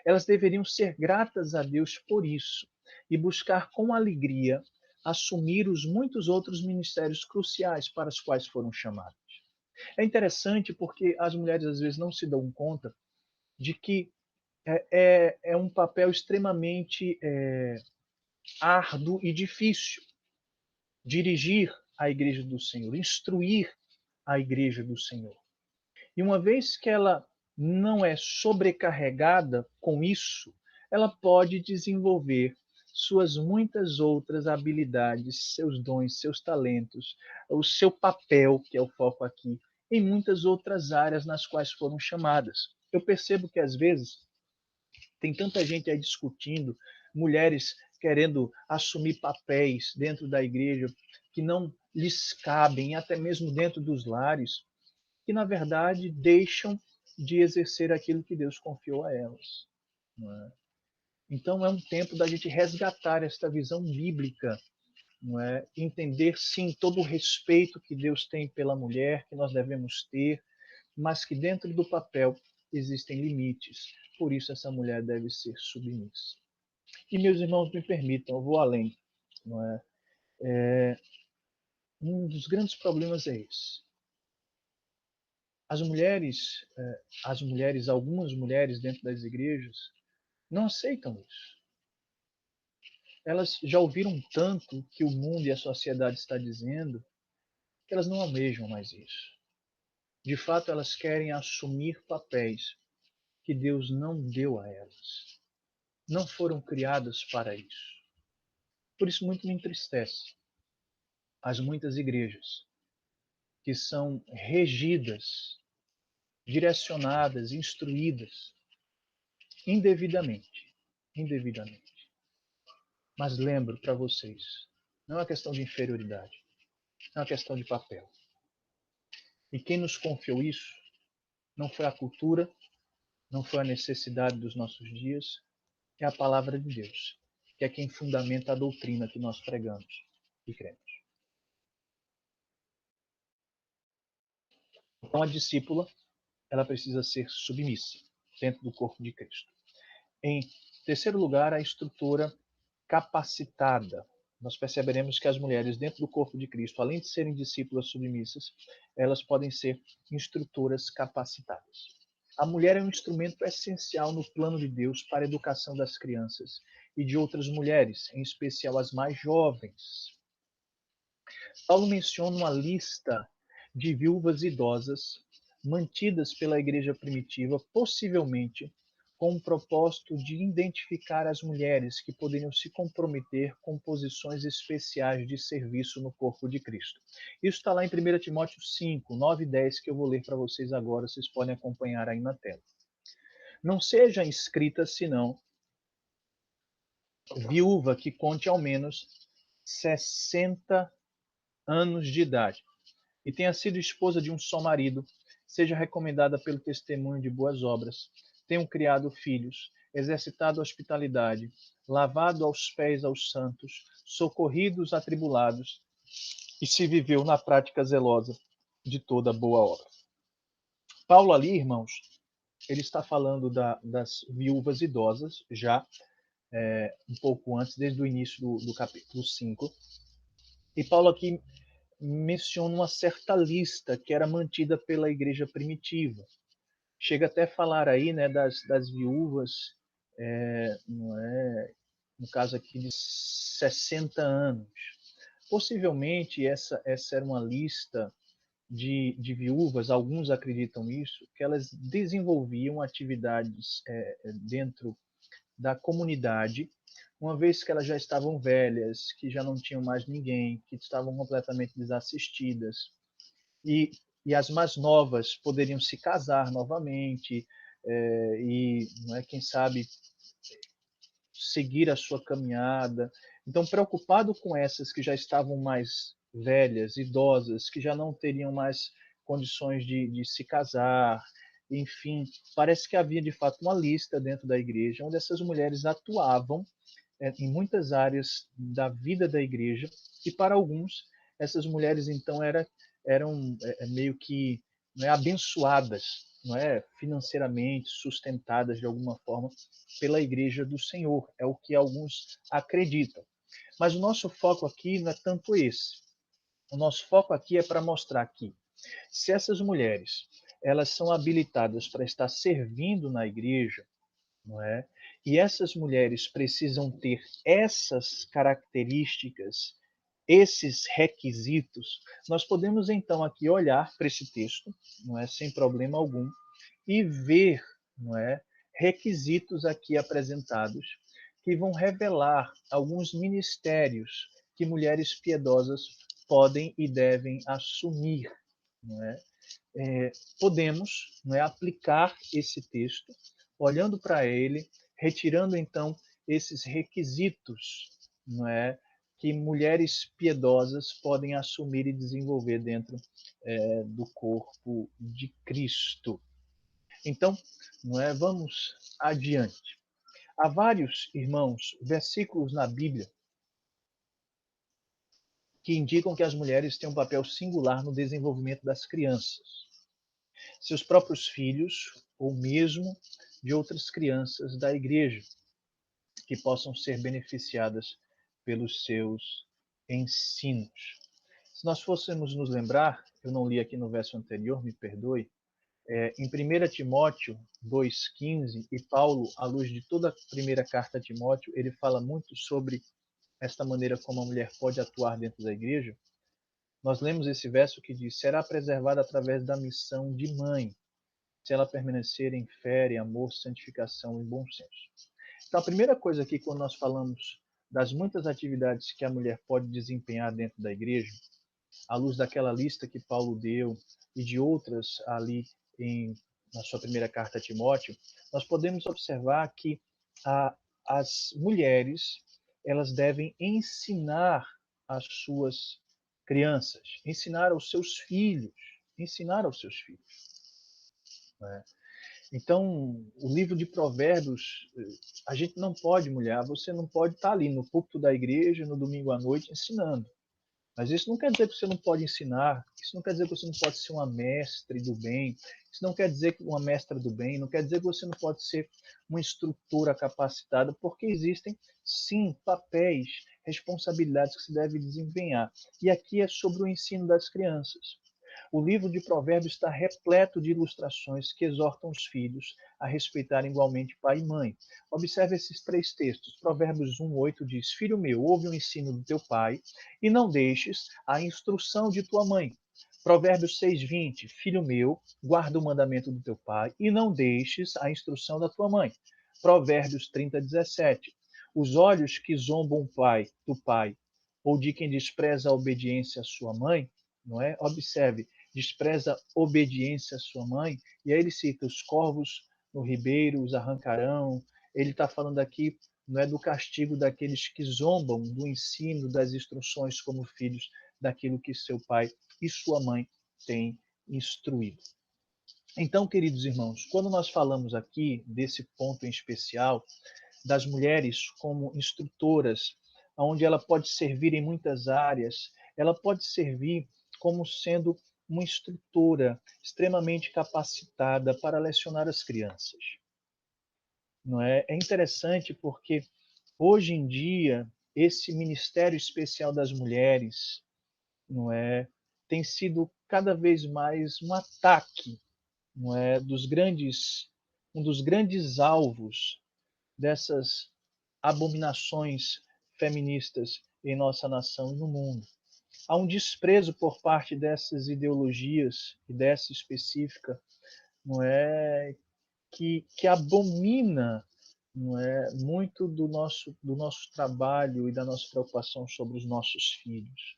Elas deveriam ser gratas a Deus por isso e buscar com alegria assumir os muitos outros ministérios cruciais para os quais foram chamadas. É interessante porque as mulheres às vezes não se dão conta de que é um papel extremamente árduo e difícil dirigir a igreja do Senhor, instruir a igreja do Senhor. E uma vez que ela não é sobrecarregada com isso, ela pode desenvolver suas muitas outras habilidades, seus dons, seus talentos, o seu papel, que é o foco aqui, em muitas outras áreas nas quais foram chamadas. Eu percebo que às vezes tem tanta gente aí discutindo, mulheres querendo assumir papéis dentro da igreja que não lhes cabem, até mesmo dentro dos lares, que na verdade deixam de exercer aquilo que Deus confiou a elas. Não é? Então é um tempo da gente resgatar esta visão bíblica, não é? Entender sim todo o respeito que Deus tem pela mulher, que nós devemos ter, mas que dentro do papel existem limites. Por isso essa mulher deve ser submissa. E meus irmãos, me permitam, eu vou além. Não é? Um dos grandes problemas é esse. Algumas mulheres dentro das igrejas não aceitam isso. Elas já ouviram tanto que o mundo e a sociedade está dizendo que elas não almejam mais isso. De fato, elas querem assumir papéis que Deus não deu a elas. Não foram criadas para isso. Por isso muito me entristece as muitas igrejas que são regidas, direcionadas, instruídas indevidamente. Indevidamente. Mas lembro para vocês, não é uma questão de inferioridade, é uma questão de papel. E quem nos confiou isso não foi a cultura, não foi a necessidade dos nossos dias, é a palavra de Deus, que é quem fundamenta a doutrina que nós pregamos e cremos. Então a discípula, ela precisa ser submissa dentro do corpo de Cristo. Em terceiro lugar, a instrutora capacitada. Nós perceberemos que as mulheres dentro do corpo de Cristo, além de serem discípulas submissas, elas podem ser instrutoras capacitadas. A mulher é um instrumento essencial no plano de Deus para a educação das crianças e de outras mulheres, em especial as mais jovens. Paulo menciona uma lista de viúvas idosas mantidas pela igreja primitiva, possivelmente com o propósito de identificar as mulheres que poderiam se comprometer com posições especiais de serviço no corpo de Cristo. Isso está lá em 1 Timóteo 5, 9 e 10, que eu vou ler para vocês agora, vocês podem acompanhar aí na tela. Não seja inscrita, senão viúva que conte ao menos 60 anos de idade e tenha sido esposa de um só marido, seja recomendada pelo testemunho de boas obras, tenham criado filhos, exercitado a hospitalidade, lavado aos pés aos santos, socorrido os atribulados, e se viveu na prática zelosa de toda boa obra. Paulo ali, irmãos, ele está falando das viúvas idosas, já um pouco antes, desde o início do capítulo 5, E Paulo aqui menciona uma certa lista que era mantida pela igreja primitiva. Chega até a falar aí, né, das viúvas, não é, no caso aqui de 60 anos. Possivelmente essa era uma lista de viúvas, alguns acreditam isso, que elas desenvolviam atividades dentro da comunidade, uma vez que elas já estavam velhas, que já não tinham mais ninguém, que estavam completamente desassistidas, e, e as mais novas poderiam se casar novamente, e, não é, quem sabe, seguir a sua caminhada. Então, preocupado com essas que já estavam mais velhas, idosas, que já não teriam mais condições de se casar, enfim, parece que havia de fato uma lista dentro da igreja onde essas mulheres atuavam em muitas áreas da vida da igreja, e para alguns essas mulheres então eram meio que, não é, abençoadas, não é, financeiramente, sustentadas de alguma forma pela igreja do Senhor, é o que alguns acreditam. Mas o nosso foco aqui não é tanto esse. O nosso foco aqui é para mostrar que se essas mulheres elas são habilitadas para estar servindo na igreja, não é? E essas mulheres precisam ter essas características, esses requisitos. Nós podemos então aqui olhar para esse texto, não é, sem problema algum, e ver, não é, requisitos aqui apresentados que vão revelar alguns ministérios que mulheres piedosas podem e devem assumir, não é? Podemos, não é, aplicar esse texto, olhando para ele, retirando então esses requisitos, não é, que mulheres piedosas podem assumir e desenvolver dentro do corpo de Cristo. Então, não é, vamos adiante. Há vários, irmãos, versículos na Bíblia que indicam que as mulheres têm um papel singular no desenvolvimento das crianças, seus próprios filhos ou mesmo de outras crianças da igreja que possam ser beneficiadas pelos seus ensinos. Se nós fôssemos nos lembrar, eu não li aqui no verso anterior, me perdoe, em 1 Timóteo 2,15, e Paulo, à luz de toda a primeira carta a Timóteo, ele fala muito sobre esta maneira como a mulher pode atuar dentro da igreja. Nós lemos esse verso que diz: será preservada através da missão de mãe, se ela permanecer em fé, em amor, santificação e bom senso. Então, a primeira coisa aqui, quando nós falamos das muitas atividades que a mulher pode desempenhar dentro da igreja, à luz daquela lista que Paulo deu e de outras ali na sua primeira carta a Timóteo, nós podemos observar que a, as mulheres elas devem ensinar as suas crianças, ensinar aos seus filhos. Né? Então, o livro de Provérbios, a gente não pode, mulher, você não pode estar ali no púlpito da igreja no domingo à noite ensinando. Mas isso não quer dizer que você não pode ensinar, isso não quer dizer que você não pode ser uma mestre do bem, isso não quer dizer que uma mestra do bem, não quer dizer que você não pode ser uma instrutora capacitada, porque existem, sim, papéis, responsabilidades que se deve desempenhar. E aqui é sobre o ensino das crianças. O livro de Provérbios está repleto de ilustrações que exortam os filhos a respeitarem igualmente pai e mãe. Observe esses três textos. Provérbios 1:8 diz: Filho meu, ouve o ensino do teu pai e não deixes a instrução de tua mãe. Provérbios 6:20: Filho meu, guarda o mandamento do teu pai e não deixes a instrução da tua mãe. Provérbios 30:17: Os olhos que zombam do pai ou de quem despreza a obediência à sua mãe, não é? Observe, despreza a obediência à sua mãe, e aí ele cita: os corvos no ribeiro os arrancarão. Ele está falando aqui, não é, do castigo daqueles que zombam do ensino, das instruções como filhos, daquilo que seu pai e sua mãe têm instruído. Então, queridos irmãos, quando nós falamos aqui desse ponto em especial, das mulheres como instrutoras, onde ela pode servir em muitas áreas, ela pode servir como sendo uma instrutora extremamente capacitada para lecionar as crianças. Não é? É interessante porque hoje em dia esse ministério especial das mulheres não é, tem sido cada vez mais um ataque, não é, um dos grandes alvos dessas abominações feministas em nossa nação e no mundo. Há um desprezo por parte dessas ideologias e dessa específica, não é, que abomina, não é, muito do nosso trabalho e da nossa preocupação sobre os nossos filhos.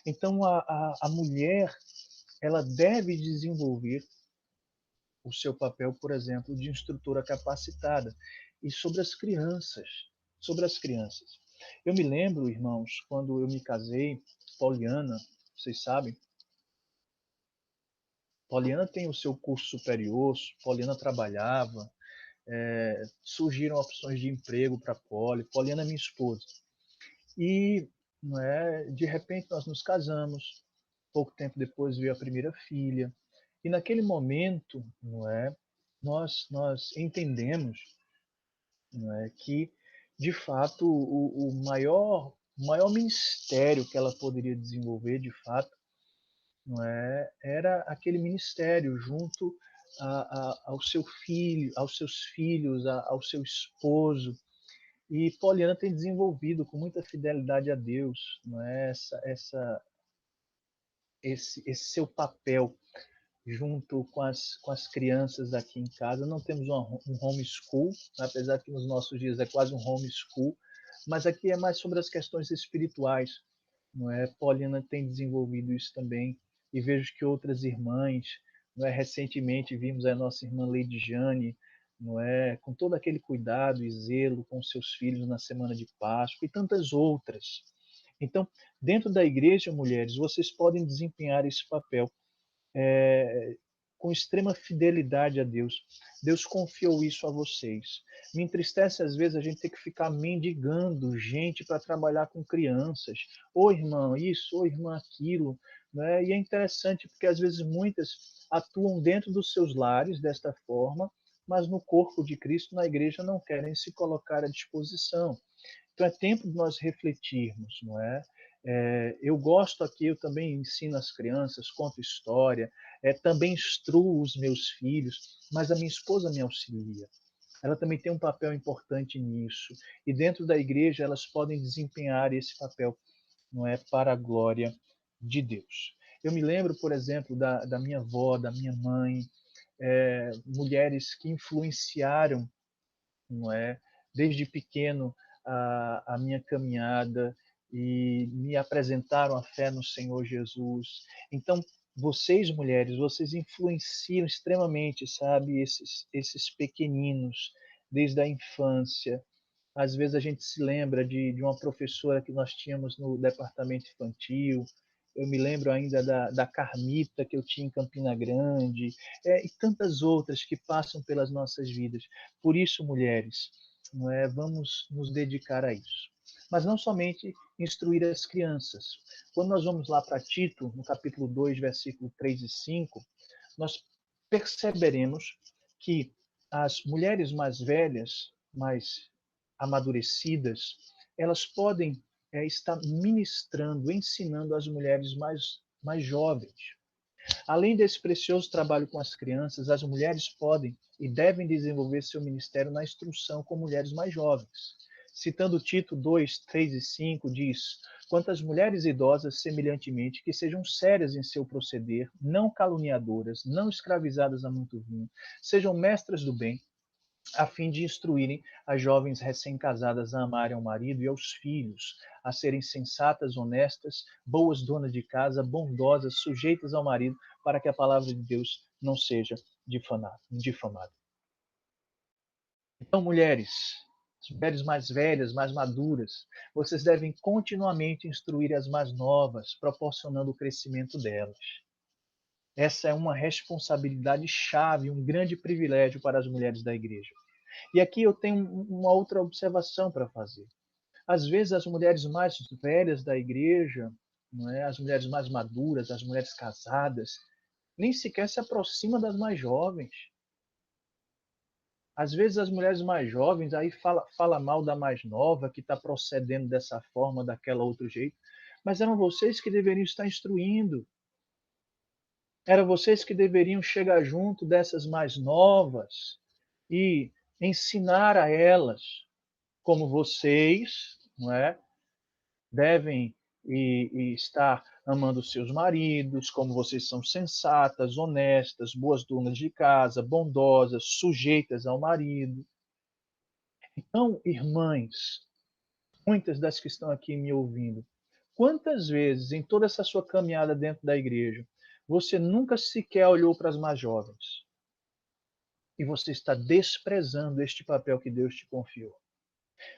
Então a mulher, ela deve desenvolver o seu papel, por exemplo, de instrutora capacitada. E sobre as crianças. Eu me lembro, irmãos, quando eu me casei, Poliana, vocês sabem, Poliana tem o seu curso superior, Poliana trabalhava, surgiram opções de emprego para Poliana é minha esposa. E, não é, de repente nós nos casamos, pouco tempo depois veio a primeira filha, e naquele momento, não é, nós entendemos, não é, que, de fato, o maior ministério que ela poderia desenvolver, de fato, não é, era aquele ministério junto ao seu filho, aos seus filhos, ao seu esposo. E Poliana tem desenvolvido com muita fidelidade a Deus, não é, esse seu papel junto com as crianças aqui em casa. Não temos um homeschool, apesar que nos nossos dias é quase um homeschool, mas aqui é mais sobre as questões espirituais, não é? Paulina tem desenvolvido isso também, e vejo que outras irmãs, não é? Recentemente vimos a nossa irmã Lady Jane, não é? Com todo aquele cuidado e zelo com seus filhos na semana de Páscoa e tantas outras. Então, dentro da igreja, mulheres, vocês podem desempenhar esse papel com extrema fidelidade a Deus. Deus confiou isso a vocês. Me entristece às vezes a gente ter que ficar mendigando gente para trabalhar com crianças. Ô irmã, isso, ô irmã, aquilo. Né? E é interessante porque às vezes muitas atuam dentro dos seus lares desta forma, mas no corpo de Cristo, na igreja, não querem se colocar à disposição. Então é tempo de nós refletirmos, não é? Eu gosto aqui, eu também ensino as crianças, conto história, também instruo os meus filhos, mas a minha esposa me auxilia. Ela também tem um papel importante nisso. E dentro da igreja elas podem desempenhar esse papel, não é, para a glória de Deus. Eu me lembro, por exemplo, da minha avó, da minha mãe, mulheres que influenciaram, não é, desde pequeno a minha caminhada e me apresentaram a fé no Senhor Jesus. Então, vocês mulheres, vocês influenciam extremamente, sabe, esses pequeninos desde a infância. Às vezes a gente se lembra de uma professora que nós tínhamos no departamento infantil. Eu me lembro ainda da Carmita que eu tinha em Campina Grande, e tantas outras que passam pelas nossas vidas. Por isso, mulheres, não é, vamos nos dedicar a isso. Mas não somente instruir as crianças. Quando nós vamos lá para Tito, no capítulo 2, versículo 3 e 5, nós perceberemos que as mulheres mais velhas, mais amadurecidas, elas podem estar ministrando, ensinando as mulheres mais jovens. Além desse precioso trabalho com as crianças, as mulheres podem e devem desenvolver seu ministério na instrução com mulheres mais jovens. Citando Tito 2, 3 e 5, diz: quanto às mulheres idosas, semelhantemente, que sejam sérias em seu proceder, não caluniadoras, não escravizadas a muito vinho, sejam mestras do bem, a fim de instruírem as jovens recém-casadas a amarem ao marido e aos filhos, a serem sensatas, honestas, boas donas de casa, bondosas, sujeitas ao marido, para que a palavra de Deus não seja difamada. Então, mulheres mais velhas, mais maduras, vocês devem continuamente instruir as mais novas, proporcionando o crescimento delas. Essa é uma responsabilidade chave, um grande privilégio para as mulheres da igreja. E aqui eu tenho uma outra observação para fazer. Às vezes as mulheres mais velhas da igreja, não é? As mulheres mais maduras, as mulheres casadas, nem sequer se aproximam das mais jovens. Às vezes as mulheres mais jovens aí fala mal da mais nova, que está procedendo dessa forma, daquela outro jeito, mas eram vocês que deveriam estar instruindo. Eram vocês que deveriam chegar junto dessas mais novas e ensinar a elas como vocês, não é, devem e estar amando seus maridos, como vocês são sensatas, honestas, boas donas de casa, bondosas, sujeitas ao marido. Então, irmãs, muitas das que estão aqui me ouvindo, quantas vezes em toda essa sua caminhada dentro da igreja, você nunca sequer olhou para as mais jovens e você está desprezando este papel que Deus te confiou?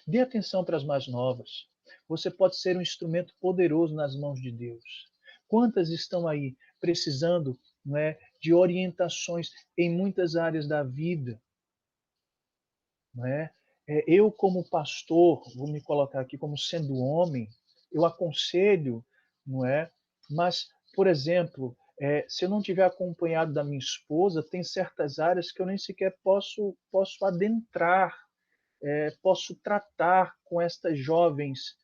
Dê atenção para as mais novas. Você pode ser um instrumento poderoso nas mãos de Deus. Quantas estão aí precisando, não é, de orientações em muitas áreas da vida? Não é? Eu, como pastor, vou me colocar aqui como sendo homem, eu aconselho, não é? Mas, por exemplo, se eu não tiver acompanhado da minha esposa, tem certas áreas que eu nem sequer posso adentrar, posso tratar com estas jovens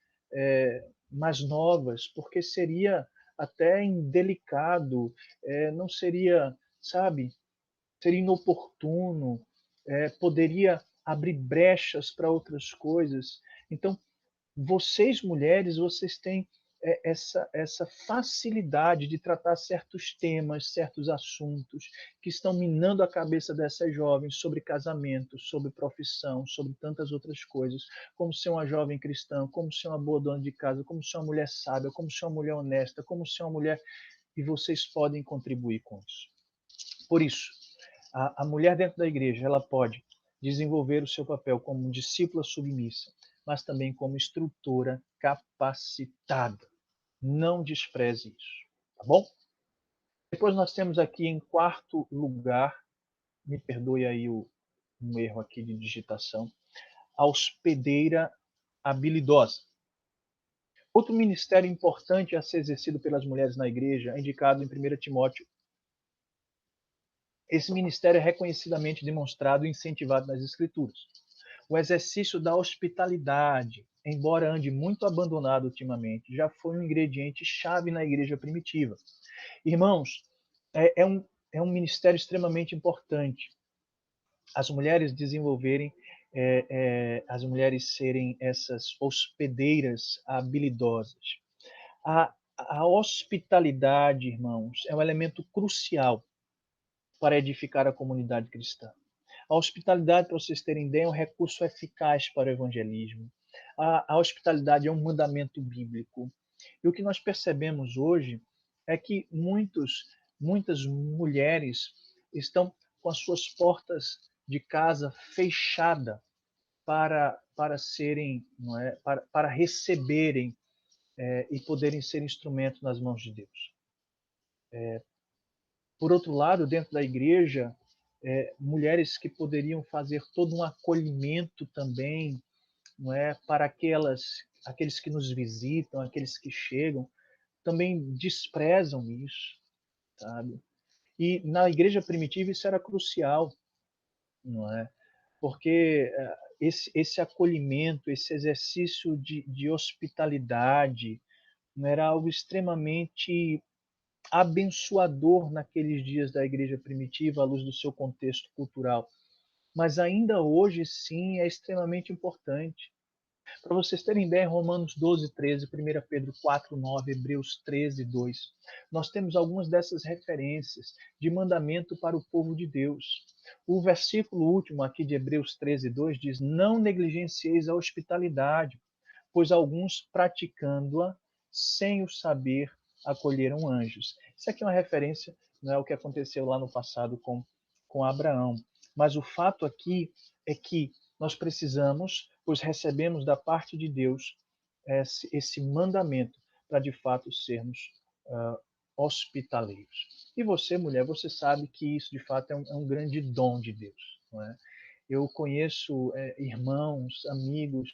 mais novas, porque seria até indelicado, não seria, sabe, seria inoportuno, poderia abrir brechas para outras coisas. Então, vocês mulheres, vocês têm essa facilidade de tratar certos temas, certos assuntos que estão minando a cabeça dessas jovens sobre casamento, sobre profissão, sobre tantas outras coisas, como ser uma jovem cristã, como ser uma boa dona de casa, como ser uma mulher sábia, como ser uma mulher honesta, como ser uma mulher... E vocês podem contribuir com isso. Por isso, a mulher dentro da igreja, ela pode desenvolver o seu papel como discípula submissa, mas também como instrutora capacitada. Não despreze isso, tá bom? Depois nós temos aqui em quarto lugar, me perdoe aí um erro aqui de digitação, a hospedeira habilidosa. Outro ministério importante a ser exercido pelas mulheres na igreja é indicado em 1 Timóteo. Esse ministério é reconhecidamente demonstrado e incentivado nas Escrituras. O exercício da hospitalidade, embora ande muito abandonado ultimamente, já foi um ingrediente chave na igreja primitiva. Irmãos, é um ministério extremamente importante. As mulheres desenvolverem, as mulheres serem essas hospedeiras habilidosas. A hospitalidade, irmãos, é um elemento crucial para edificar a comunidade cristã. A hospitalidade, para vocês terem ideia, é um recurso eficaz para o evangelismo. A hospitalidade é um mandamento bíblico. E o que nós percebemos hoje é que muitas mulheres estão com as suas portas de casa fechadas para serem, não é, para receberem e poderem ser instrumentos nas mãos de Deus. Por outro lado, dentro da igreja, mulheres que poderiam fazer todo um acolhimento também, não é, para aqueles que nos visitam, aqueles que chegam, também desprezam isso, sabe? E na igreja primitiva isso era crucial, não é? Porque esse acolhimento, esse exercício de hospitalidade, não era algo extremamente abençoador naqueles dias da igreja primitiva, à luz do seu contexto cultural. Mas ainda hoje, sim, é extremamente importante. Para vocês terem ideia, Romanos 12, 13, 1 Pedro 4, 9, Hebreus 13, 2, nós temos algumas dessas referências de mandamento para o povo de Deus. O versículo último aqui de Hebreus 13, 2 diz: não negligencieis a hospitalidade, pois alguns praticando-a sem o saber acolheram anjos. Isso aqui é uma referência, não é o que aconteceu lá no passado com Abraão. Mas o fato aqui é que nós precisamos, pois recebemos da parte de Deus esse mandamento para de fato sermos hospitaleiros. E você, mulher, você sabe que isso de fato é um grande dom de Deus, não é? Eu conheço irmãos, amigos,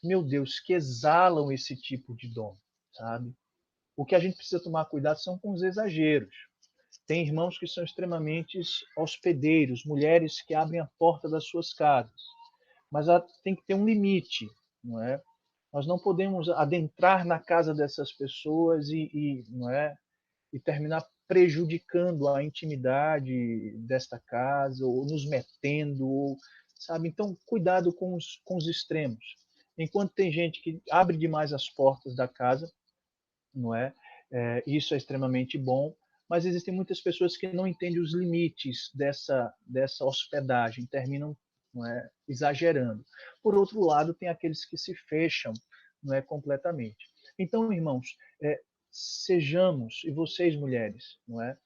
meu Deus, que exalam esse tipo de dom, sabe? O que a gente precisa tomar cuidado são com os exageros. Tem irmãos que são extremamente hospedeiros, mulheres que abrem a porta das suas casas, mas tem que ter um limite, não é? Nós não podemos adentrar na casa dessas pessoas não é, e terminar prejudicando a intimidade desta casa, ou nos metendo, ou, sabe? Então, cuidado com os extremos. Enquanto tem gente que abre demais as portas da casa, não é? Isso é extremamente bom, mas existem muitas pessoas que não entendem os limites dessa hospedagem, terminam, não é, exagerando. Por outro lado, tem aqueles que se fecham, não é, completamente. Então, irmãos, sejamos, e vocês mulheres, não é,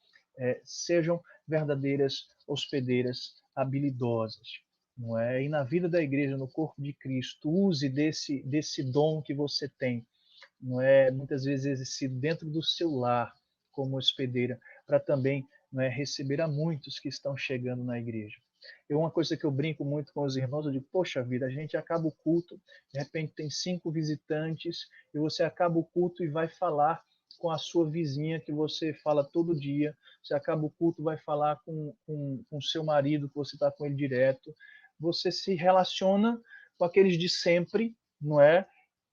sejam verdadeiras hospedeiras habilidosas, não é? E na vida da igreja, no corpo de Cristo, use desse dom que você tem, não é, muitas vezes exercido dentro do seu lar como hospedeira, para também, não é, receber a muitos que estão chegando na igreja. Uma coisa que eu brinco muito com os irmãos, eu digo, poxa vida, a gente acaba o culto, de repente tem 5 visitantes, e você acaba o culto e vai falar com a sua vizinha que você fala todo dia, você acaba o culto, vai falar com seu marido, que você está com ele direto, você se relaciona com aqueles de sempre, não é?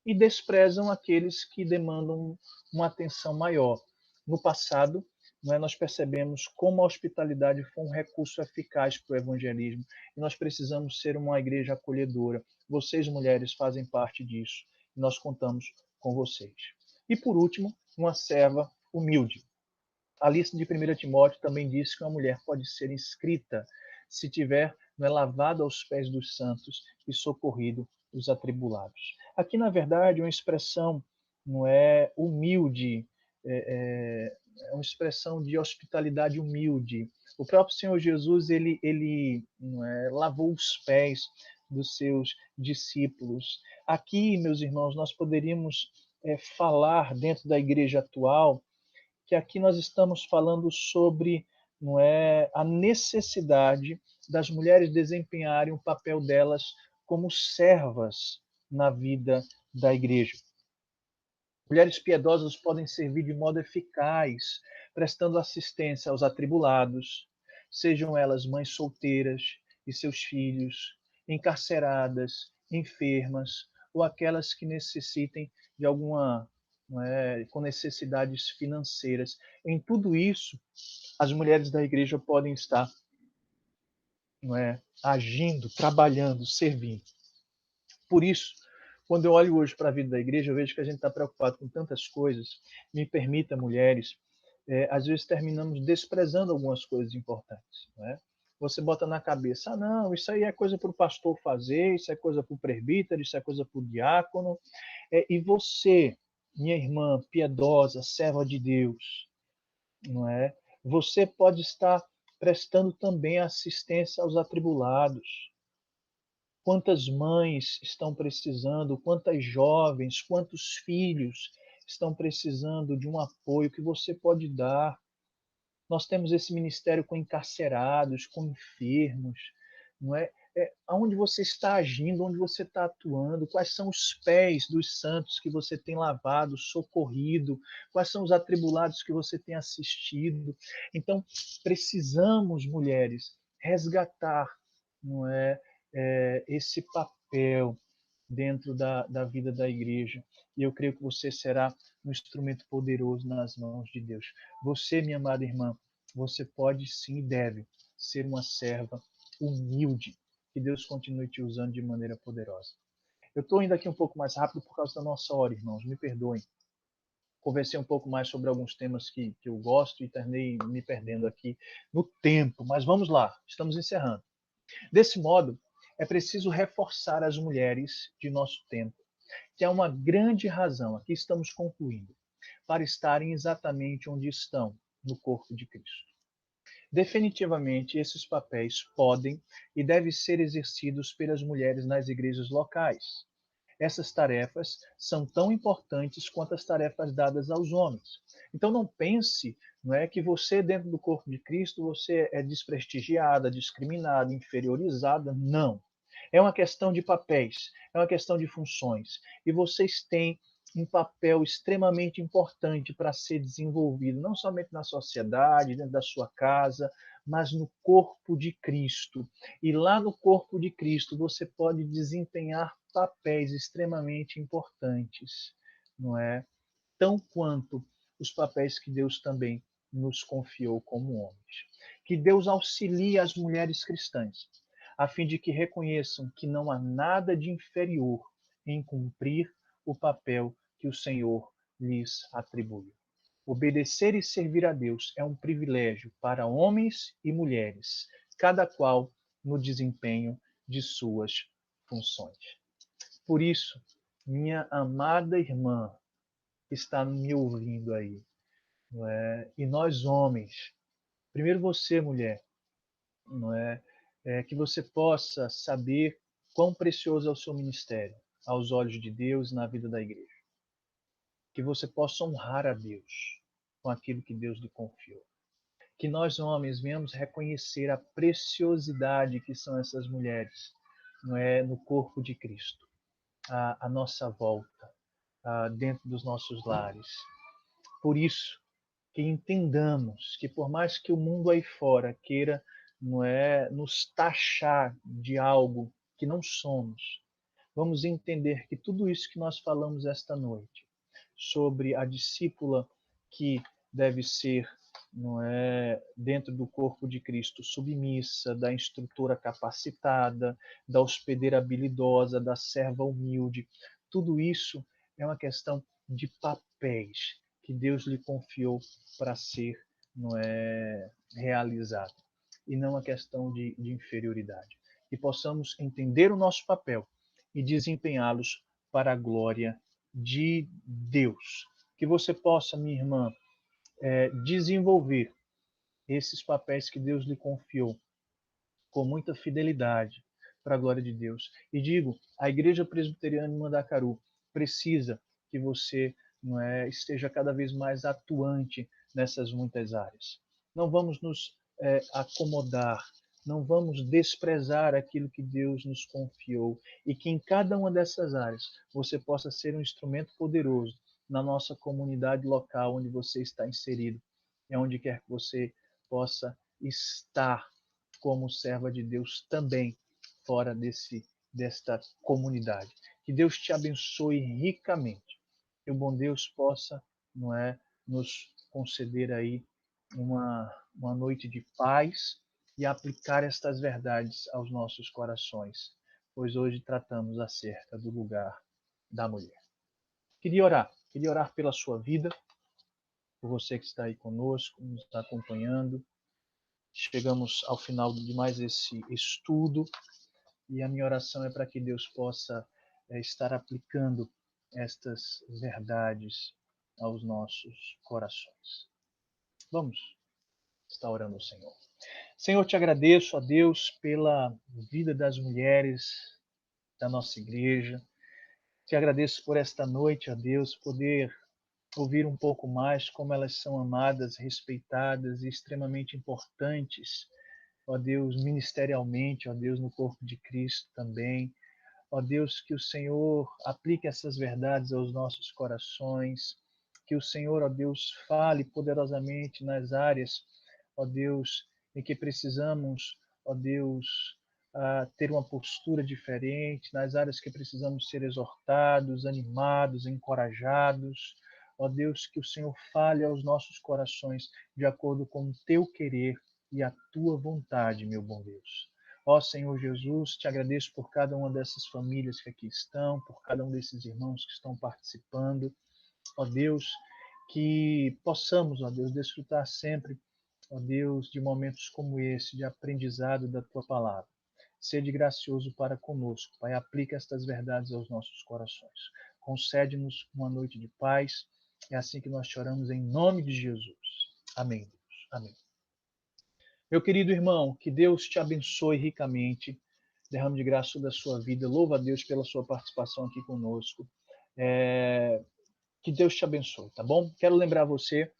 E desprezam aqueles que demandam uma atenção maior. No passado, não é, nós percebemos como a hospitalidade foi um recurso eficaz para o evangelismo e nós precisamos ser uma igreja acolhedora. Vocês, mulheres, fazem parte disso e nós contamos com vocês. E, por último, uma serva humilde. A lista de 1 Timóteo também diz que uma mulher pode ser inscrita se tiver, não é, lavado aos pés dos santos e socorrido os atribulados. Aqui, na verdade, uma expressão, não é, humilde, é uma expressão de hospitalidade humilde. O próprio Senhor Jesus, ele não é, lavou os pés dos seus discípulos. Aqui, meus irmãos, nós poderíamos falar dentro da igreja atual que aqui nós estamos falando sobre, não é, a necessidade das mulheres desempenharem o papel delas como servas na vida da igreja. Mulheres piedosas podem servir de modo eficaz, prestando assistência aos atribulados, sejam elas mães solteiras e seus filhos, encarceradas, enfermas, ou aquelas que necessitem de alguma, não é, com necessidades financeiras. Em tudo isso, as mulheres da igreja podem estar, não é, agindo, trabalhando, servindo. Por isso, quando eu olho hoje para a vida da igreja, eu vejo que a gente está preocupado com tantas coisas. Me permita, mulheres, às vezes terminamos desprezando algumas coisas importantes. Não é? Você bota na cabeça, ah, não, isso aí é coisa para o pastor fazer, isso é coisa para o presbítero, isso é coisa para o diácono. E você, minha irmã piedosa, serva de Deus, não é? Você pode estar prestando também assistência aos atribulados. Quantas mães estão precisando, quantas jovens, quantos filhos estão precisando de um apoio que você pode dar. Nós temos esse ministério com encarcerados, com enfermos, não é? Aonde você está agindo, onde você está atuando, quais são os pés dos santos que você tem lavado, socorrido, quais são os atribulados que você tem assistido. Então, precisamos, mulheres, resgatar, não é, esse papel dentro da vida da igreja. E eu creio que você será um instrumento poderoso nas mãos de Deus. Você, minha amada irmã, você pode sim e deve ser uma serva humilde. Que Deus continue te usando de maneira poderosa. Eu estou indo aqui um pouco mais rápido por causa da nossa hora, irmãos. Me perdoem. Conversei um pouco mais sobre alguns temas que eu gosto e terminei me perdendo aqui no tempo. Mas vamos lá, estamos encerrando. Desse modo, é preciso reforçar as mulheres de nosso tempo, que é uma grande razão, aqui estamos concluindo, para estarem exatamente onde estão, no corpo de Cristo. Definitivamente, esses papéis podem e devem ser exercidos pelas mulheres nas igrejas locais. Essas tarefas são tão importantes quanto as tarefas dadas aos homens. Então não pense, não é, que você dentro do corpo de Cristo você é desprestigiada, discriminada, inferiorizada. Não. É uma questão de papéis, é uma questão de funções. E vocês têm um papel extremamente importante para ser desenvolvido, não somente na sociedade, dentro da sua casa, mas no corpo de Cristo. E lá no corpo de Cristo você pode desempenhar papéis extremamente importantes, não é? Tão quanto os papéis que Deus também nos confiou como homens. Que Deus auxilie as mulheres cristãs, a fim de que reconheçam que não há nada de inferior em cumprir o papel que o Senhor lhes atribuiu. Obedecer e servir a Deus é um privilégio para homens e mulheres, cada qual no desempenho de suas funções. Por isso, minha amada irmã que está me ouvindo aí, não é? E nós homens, primeiro você, mulher, não é? Que você possa saber quão precioso é o seu ministério aos olhos de Deus e na vida da igreja. Que você possa honrar a Deus com aquilo que Deus lhe confiou. Que nós homens venhamos reconhecer a preciosidade que são essas mulheres, não é, no corpo de Cristo, à nossa volta, dentro dos nossos lares. Por isso, que entendamos que por mais que o mundo aí fora queira, não é, nos taxar de algo que não somos, vamos entender que tudo isso que nós falamos esta noite sobre a discípula que deve ser, não é, dentro do corpo de Cristo, submissa, da instrutora capacitada, da hospedeira habilidosa, da serva humilde, tudo isso é uma questão de papéis que Deus lhe confiou para ser, não é, realizado, e não uma questão de inferioridade. Que possamos entender o nosso papel e desempenhá-los para a glória de Deus. Que você possa, minha irmã, desenvolver esses papéis que Deus lhe confiou com muita fidelidade para a glória de Deus. E digo, a Igreja Presbiteriana de Mandacaru precisa que você, não é, esteja cada vez mais atuante nessas muitas áreas. Não vamos nos acomodar, não vamos desprezar aquilo que Deus nos confiou, e que em cada uma dessas áreas você possa ser um instrumento poderoso na nossa comunidade local onde você está inserido, e onde quer que você possa estar como serva de Deus também fora desta comunidade. Que Deus te abençoe ricamente. Que o bom Deus possa, não é, nos conceder aí uma noite de paz e aplicar estas verdades aos nossos corações, pois hoje tratamos acerca do lugar da mulher. Queria orar pela sua vida, por você que está aí conosco, nos está acompanhando. Chegamos ao final de mais esse estudo e a minha oração é para que Deus possa estar aplicando estas verdades aos nossos corações. Vamos estar orando ao Senhor. Senhor, te agradeço, a Deus, pela vida das mulheres da nossa igreja. Te agradeço por esta noite, a Deus, poder ouvir um pouco mais como elas são amadas, respeitadas e extremamente importantes, ó Deus, ministerialmente, ó Deus, no corpo de Cristo também. Ó Deus, que o Senhor aplique essas verdades aos nossos corações, que o Senhor, ó Deus, fale poderosamente nas áreas, ó Deus, em que precisamos, ó Deus, ter uma postura diferente, nas áreas que precisamos ser exortados, animados, encorajados. Ó Deus, que o Senhor fale aos nossos corações de acordo com o teu querer e a tua vontade, meu bom Deus. Ó Senhor Jesus, te agradeço por cada uma dessas famílias que aqui estão, por cada um desses irmãos que estão participando. Ó Deus, que possamos, ó Deus, desfrutar sempre, ó Deus, de momentos como esse, de aprendizado da tua palavra. Sede gracioso para conosco, Pai, aplica estas verdades aos nossos corações. Concede-nos uma noite de paz. É assim que nós choramos em nome de Jesus. Amém, Deus. Amém. Meu querido irmão, que Deus te abençoe ricamente, derrame de graça sobre a sua vida, louva a Deus pela sua participação aqui conosco. Que Deus te abençoe, tá bom? Quero lembrar você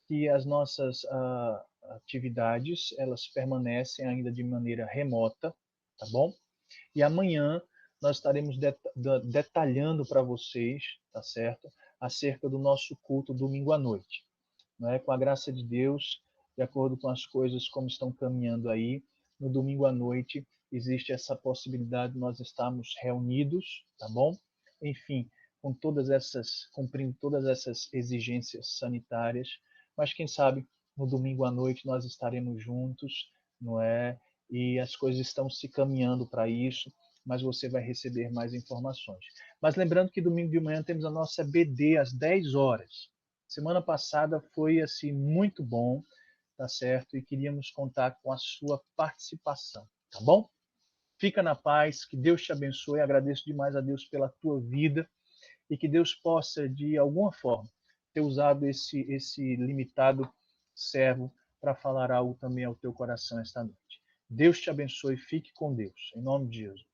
que as nossas atividades, elas permanecem ainda de maneira remota, tá bom? E amanhã nós estaremos detalhando para vocês, tá certo? Acerca do nosso culto domingo à noite. Não é? Com a graça de Deus, de acordo com as coisas como estão caminhando aí. No domingo à noite existe essa possibilidade de nós estarmos reunidos, tá bom? Enfim, cumprindo todas essas exigências sanitárias, mas quem sabe no domingo à noite nós estaremos juntos, não é? E as coisas estão se caminhando para isso, mas você vai receber mais informações. Mas lembrando que domingo de manhã temos a nossa BD às 10 horas. Semana passada foi assim muito bom, tá certo? E queríamos contar com a sua participação, tá bom? Fica na paz, que Deus te abençoe. Agradeço demais a Deus pela tua vida e que Deus possa, de alguma forma, ter usado esse limitado servo para falar algo também ao teu coração esta noite. Deus te abençoe, fique com Deus. Em nome de Jesus.